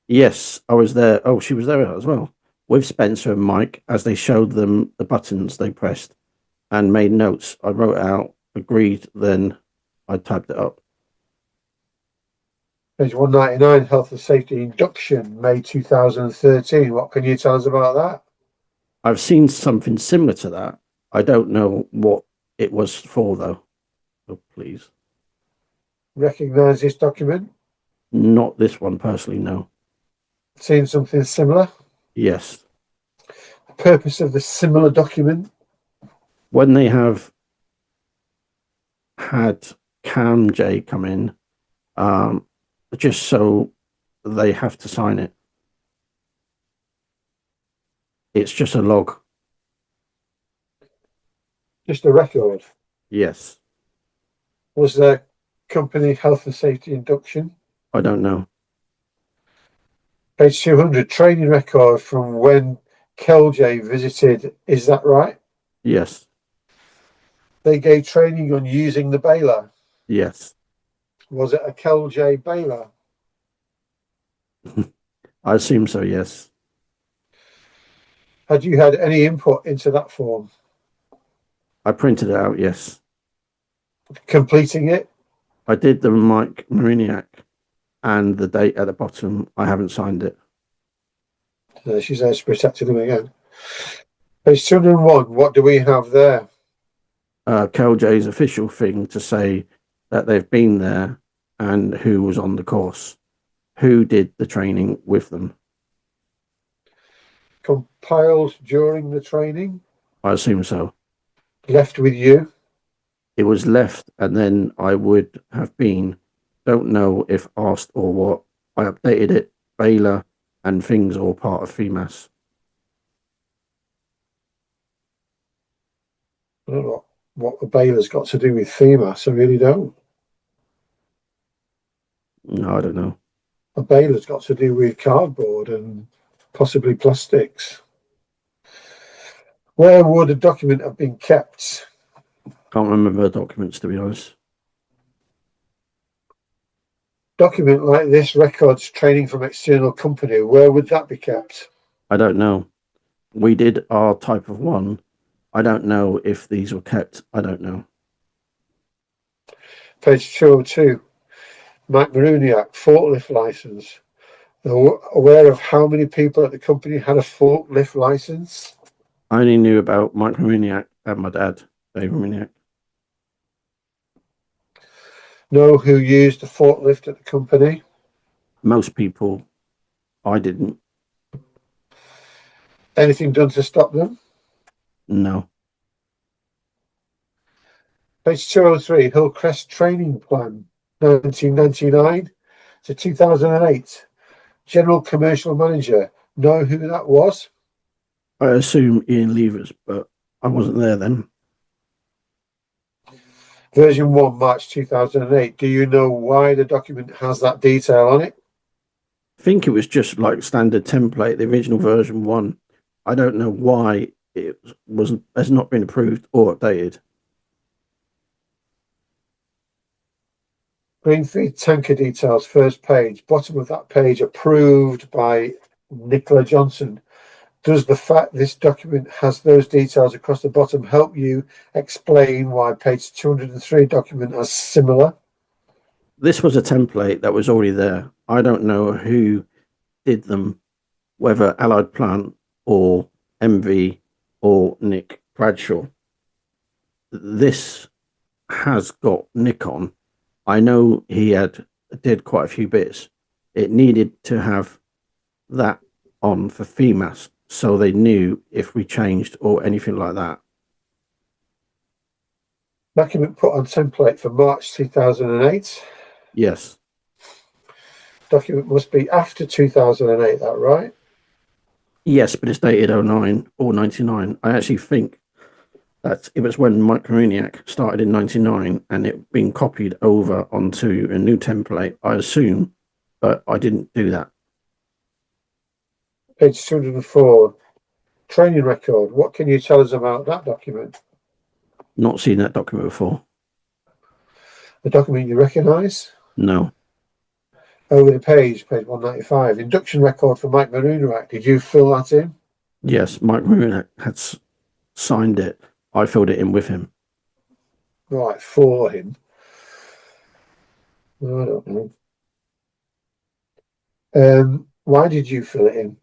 Yes, I was there. Oh, she was there as well. With Spencer and Mike as they showed them the buttons they pressed and made notes. I wrote out, agreed, then I typed it up. Page 199, health and safety induction, May 2013. What can you tell us about that? I've seen something similar to that. I don't know what it was for, though. Oh, please. Recognise this document? Not this one personally, no. Seen something similar? Yes. The purpose of the similar document? When they have had Cam J come in, just so they have to sign it. It's just a log. Just a record? Yes. Was there company health and safety induction? I don't know. Page 200, training record from when Kel-J visited. Is that right? Yes. They gave training on using the baler. Yes. Was it a Kel-J baler? I assume so, yes. Had you had any input into that form? I printed it out, yes. Completing it? I did the Mike Mariniak and the date at the bottom. I haven't signed it. She's there to protect him again. Page 201, what do we have there? Kel-J's official thing to say that they've been there and who was on the course, who did the training with them. Compiled during the training? I assume so. Left with you? It was left, and then I would have been, don't know if asked or what. I updated it, Baylor and things all part of FEMAS. I don't know what the Baylor's got to do with FEMAS, I really don't. No, I don't know. A Baylor's got to do with cardboard and possibly plastics. Where would a document have been kept? Can't remember the documents, to be honest. Document like this, records training from external company, where would that be kept? I don't know. We did our type of one. I don't know if these were kept. I don't know. Page 202. Mike Maruniak, forklift license. Aware of how many people at the company had a forklift license? I only knew about Mike Mariniak and my dad, Dave Mariniak. Know who used the forklift at the company? Most people. I didn't. Anything done to stop them? No. Page 203, Hillcrest Training Plan, 1999 to 2008. General Commercial Manager. Know who that was? I assume Gillian Leivers, but I wasn't there then. Version 1, March 2008. Do you know why the document has that detail on it? I think it was just like standard template, the original version 1. I don't know why it has not been approved or updated. Greenfeed tanker details, first page. Bottom of that page, approved by Nicola Johnson. Does the fact this document has those details across the bottom help you explain why page 203 document is similar? This was a template that was already there. I don't know who did them, whether Allied Plant or MV or Nick Bradshaw. This has got Nick on. I know he did quite a few bits. It needed to have that on for FEMAS, so they knew if we changed or anything like that. Document put on template for March 2008. Yes. Document must be after 2008, that right? Yes, but it's dated 09 or 99. I actually think that it was when Mike Maruniak started in 99 and it been copied over onto a new template, I assume, but I didn't do that. Page 204, training record. What can you tell us about that document? Not seen that document before. The document you recognise? No. Over the page 195, induction record for Mike Maruniak. Did you fill that in? Yes, Mike Maruniak had signed it. I filled it in with him. Right, for him. I don't know. Why did you fill it in?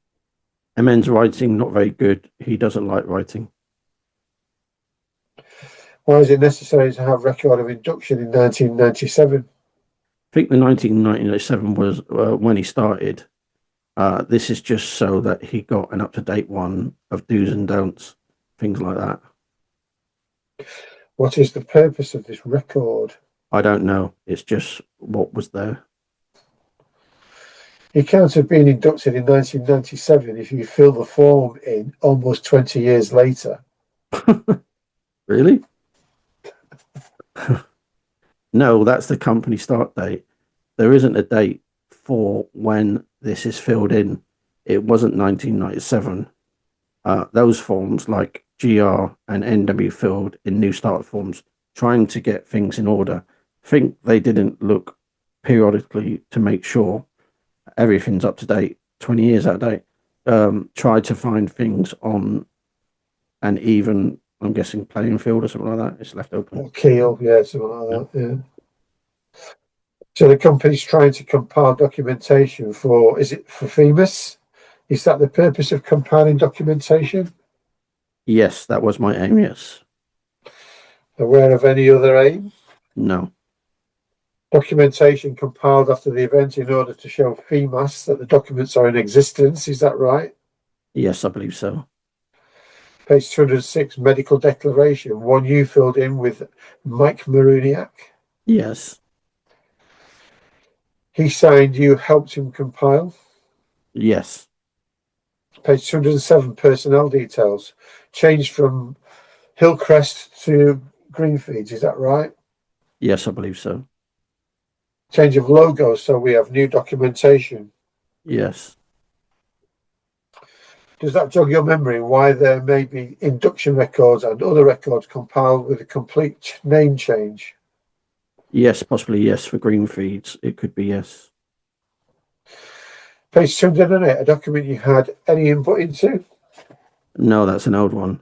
MN's writing not very good. He doesn't like writing. Why is it necessary to have record of induction in 1997? I think the 1997 was when he started. This is just so that he got an up-to-date one of do's and don'ts, things like that. What is the purpose of this record? I don't know. It's just what was there. You can't have been inducted in 1997 if you fill the form in almost 20 years later. Really? No, that's the company start date. There isn't a date for when this is filled in. It wasn't 1997. Those forms like GR and NW filled in new start forms, trying to get things in order. I think they didn't look periodically to make sure everything's up to date, 20 years out of date. Tried to find things on an even, I'm guessing, playing field or something like that. It's left open. Or keel, yeah, something like that, yeah. So the company's trying to compile documentation for, is it for FEMAS? Is that the purpose of compiling documentation? Yes, that was my aim, yes. Aware of any other aim? No. Documentation compiled after the event in order to show FEMAS that the documents are in existence, is that right? Yes, I believe so. Page 206, medical declaration, one you filled in with Mike Maruniak. Yes. He signed, you helped him compile. Yes. Page 207, personnel details. Changed from Hillcrest to Greenfeeds, is that right? Yes, I believe so. Change of logo, so we have new documentation. Yes. Does that jog your memory why there may be induction records and other records compiled with a complete name change? Yes, possibly yes. For Greenfeeds, it could be yes. Page 208, a document you had any input into? No, that's an old one.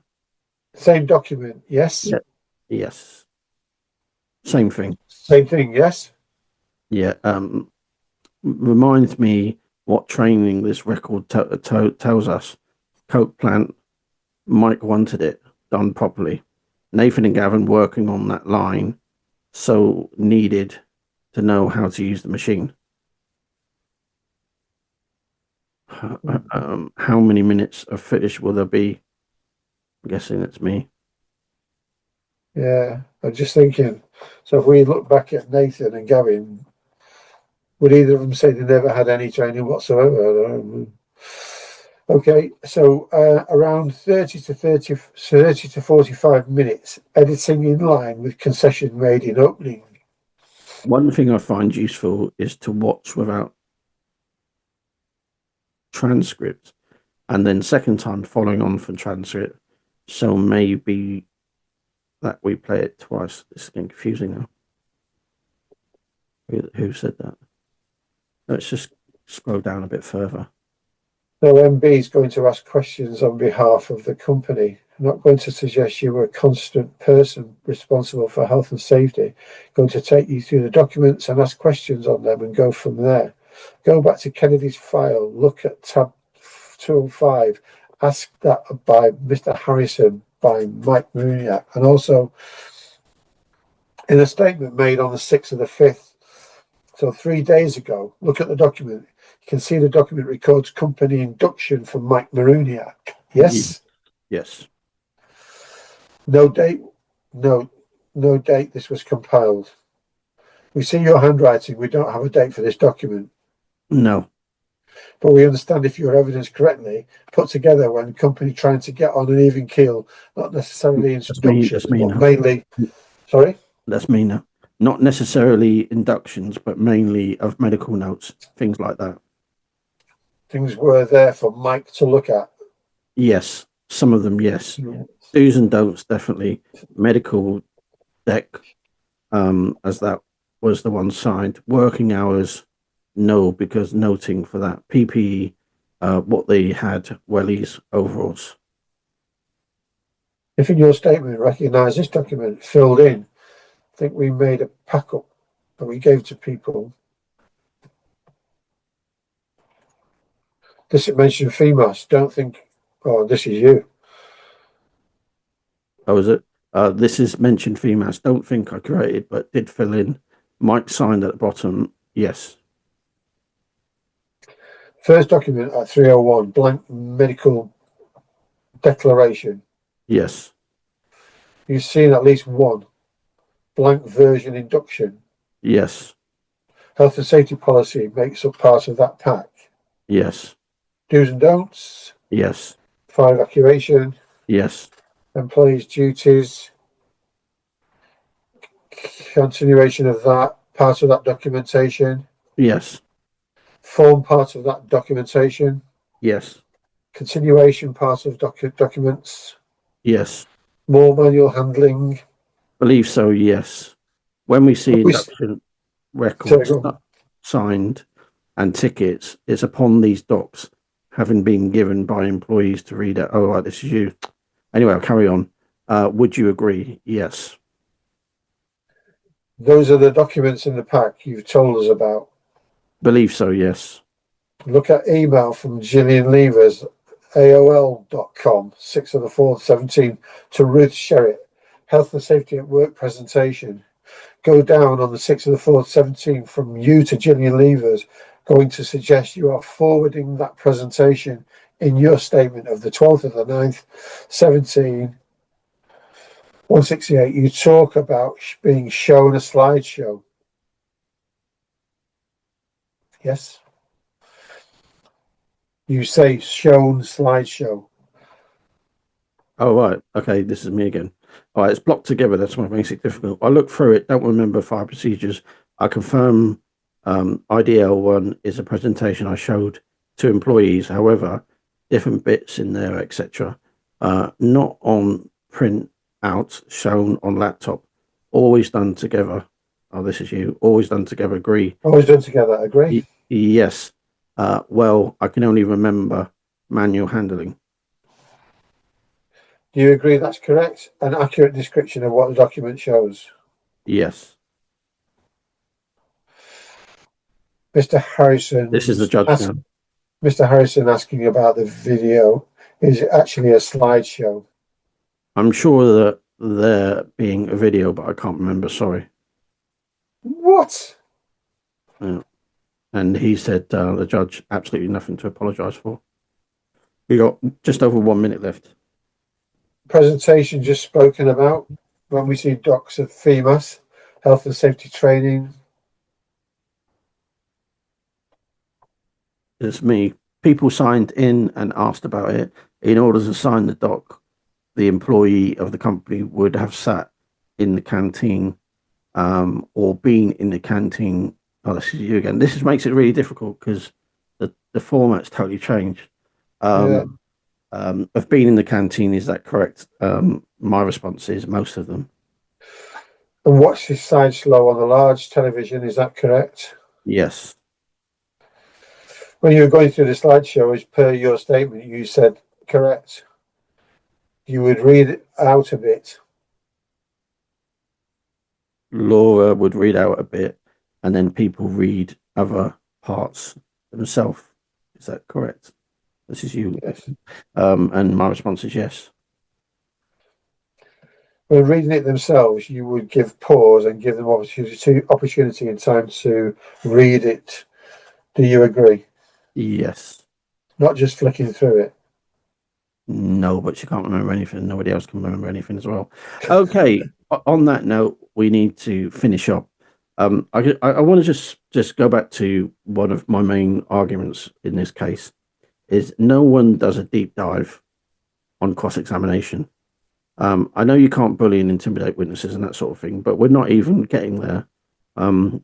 Same document, yes? Yeah. Yes. Same thing. Same thing, yes? Yeah. Reminds me what training this record tells us. Coke plant, Mike wanted it done properly. Nathan and Gavin working on that line, so needed to know how to use the machine. How many minutes of footage will there be? I'm guessing it's me. Yeah, I'm just thinking. So if we look back at Nathan and Gavin, would either of them say they never had any training whatsoever? I don't know. Okay, so around 30 to 45 minutes, editing in line with concession made in opening. One thing I find useful is to watch without transcript, and then second time following on from transcript. So maybe that we play it twice. It's getting confusing now. Who said that? Let's just scroll down a bit further. No MB is going to ask questions on behalf of the company. I'm not going to suggest you were a constant person responsible for health and safety. Going to take you through the documents and ask questions on them and go from there. Go back to Kennedy's file, look at tab 205, ask that by Mr. Harrison, by Mike Maruniak, and also in a statement made on the 6th of the 5th, so 3 days ago, look at the document. You can see the document records company induction from Mike Maruniak. Yes? Yes. No date. No date this was compiled. We see your handwriting. We don't have a date for this document. No. But we understand if your evidence correctly put together when company trying to get on an even keel, not necessarily instructions, That's me but now. mainly. Sorry? That's me now. Not necessarily inductions, but mainly of medical notes, things like that. Things were there for Mike to look at. Yes, some of them, yes. Do's and don'ts, definitely. Medical deck, as that was the one signed. Working hours, no, because noting for that. PPE, what they had, wellies, overalls. If in your statement recognise this document filled in, I think we made a pack up that we gave to people. This mentioned FEMAS. Don't think, oh, this is you. Oh, is it? This is mentioned FEMAS. Don't think I created, but did fill in. Mike signed at the bottom. Yes. First document at 301, blank medical declaration. Yes. You've seen at least one blank version induction. Yes. Health and safety policy makes up part of that pack. Yes. Do's and don'ts. Yes. Fire evacuation. Yes. Employees' duties. Continuation of that, part of that documentation. Yes. Form part of that documentation. Yes. Continuation part of documents. Yes. More manual handling. Believe so, yes. When we see induction records signed and tickets, it's upon these docs having been given by employees to read it. Oh, right, this is you. Anyway, I'll carry on. Would you agree? Yes. Those are the documents in the pack you've told us about. Believe so, yes. Look at email from Gillian Leivers, AOL.com, 6th of the 4th, 17, to Ruth Sherritt, Health and Safety at Work presentation. Go down on the 6th of the 4th, 17, from you to Gillian Leivers, going to suggest you are forwarding that presentation in your statement of the 12th of the 9th, 17, 168. You talk about being shown a slideshow. Yes? You say shown slideshow. Oh, right. Okay, this is me again. All right, it's blocked together. That's what makes it difficult. I look through it, don't remember fire procedures. I confirm IDL1 is a presentation I showed to employees. However, different bits in there, etc. Not on print out, shown on laptop. Always done together. Oh, this is you. Always done together. Agree. Always done together. Agree. Yes. Well, I can only remember manual handling. Do you agree that's correct? An accurate description of what the document shows? Yes. Mr. Harrison. This is the judge now. Mr. Harrison asking about the video. Is it actually a slideshow? I'm sure that there being a video, but I can't remember. Sorry. What? Yeah. And he said, the judge, absolutely nothing to apologise for. We got just over 1 minute left. Presentation just spoken about. When we see docs of FEMAS, health and safety training. It's me. People signed in and asked about it. In order to sign the doc, the employee of the company would have sat in the canteen or been in the canteen. Oh, this is you again. This makes it really difficult because the format's totally changed. Of being in the canteen, is that correct? My response is most of them. And watch this side slow on the large television, is that correct? Yes. when you were going through the slideshow, as per your statement, you said correct. You would read it out a bit. Laura would read out a bit, and then people read other parts themselves. Is that correct? This is you. Yes. And my response is yes. When reading it themselves, you would give pause and give them opportunity and time to read it. Do you agree? Yes. Not just flicking through it. No, but she can't remember anything. Nobody else can remember anything as well. Okay. On that note, we need to finish up. I want to just go back to one of my main arguments in this case is no one does a deep dive on cross-examination. I know you can't bully and intimidate witnesses and that sort of thing, but we're not even getting there.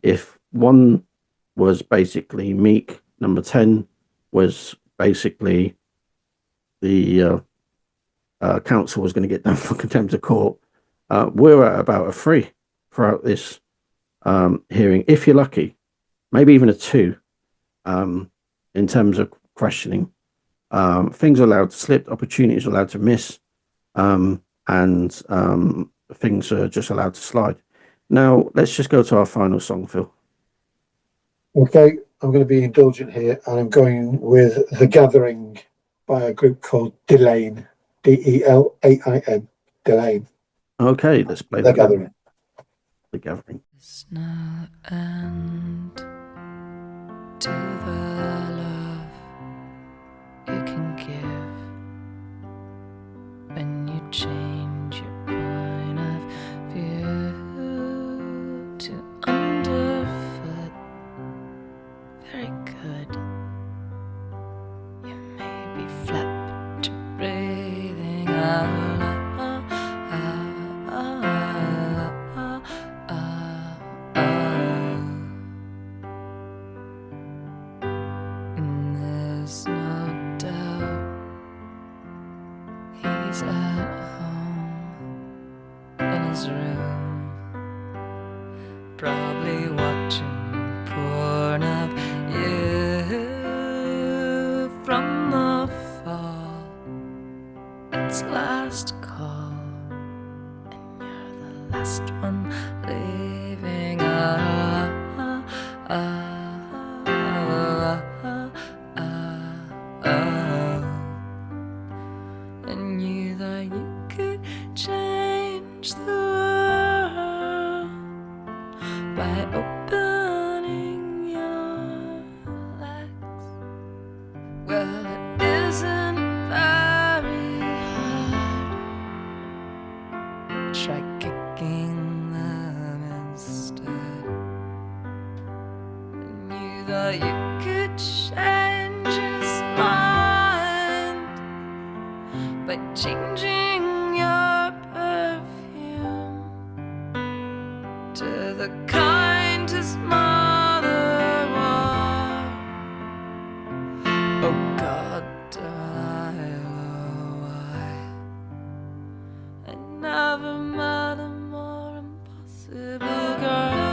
If one was basically meek, number 10 was basically the counsel was going to get done for contempt of court, we're at about a 3 throughout this hearing, if you're lucky, maybe even a 2 in terms of questioning. Things are allowed to slip, opportunities are allowed to miss, and things are just allowed to slide. Now, let's just go to our final song, Phil. Okay, I'm going to be indulgent here, and I'm going with The Gathering by a group called Delane. Delain. Delane. Okay, let's play The Gathering. The Gathering. There's no end to the love you can give when you change your point of view to underfoot. Very good. You may be flat to breathing out. There's no doubt he's at home in his room, probably watching porn of you from the fall. It's last call, and you're the last one leaving. And you thought you could change the world by opening your legs. Well, it isn't very hard. Try kicking them instead. And you thought you could change his mind by changing your perfume to the kind his mother wore. Oh God, Delilah, why I never met a more impossible girl.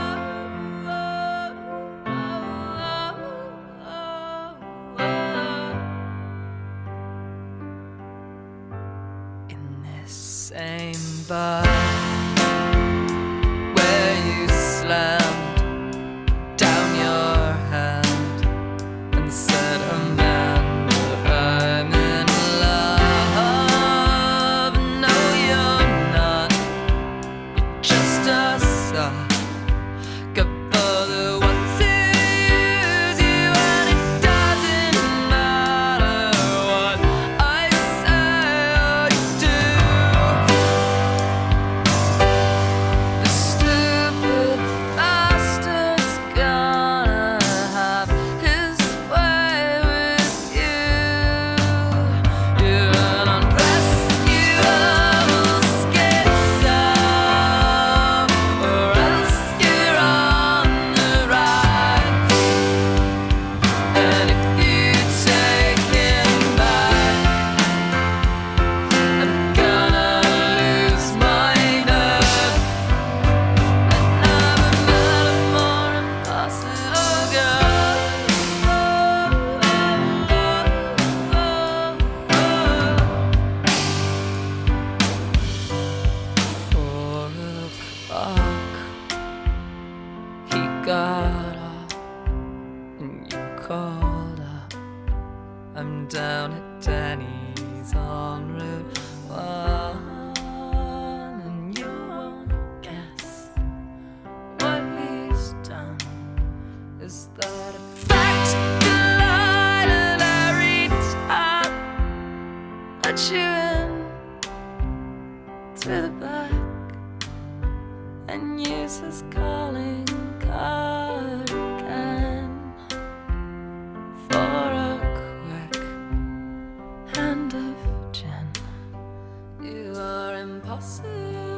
In this same bar where you slammed down your hand and said, Amanda, I'm in love. No, you're not. You're just a sucker for the ones who use you, and it doesn't matter what I say or do. got up and you called up. I'm down at Danny's on Route 1, and you won't guess what he's done. Is that a fact, Delilah? I reached up, let you in through the back, and use his calling card again for a quick hand of gin. You are impossible.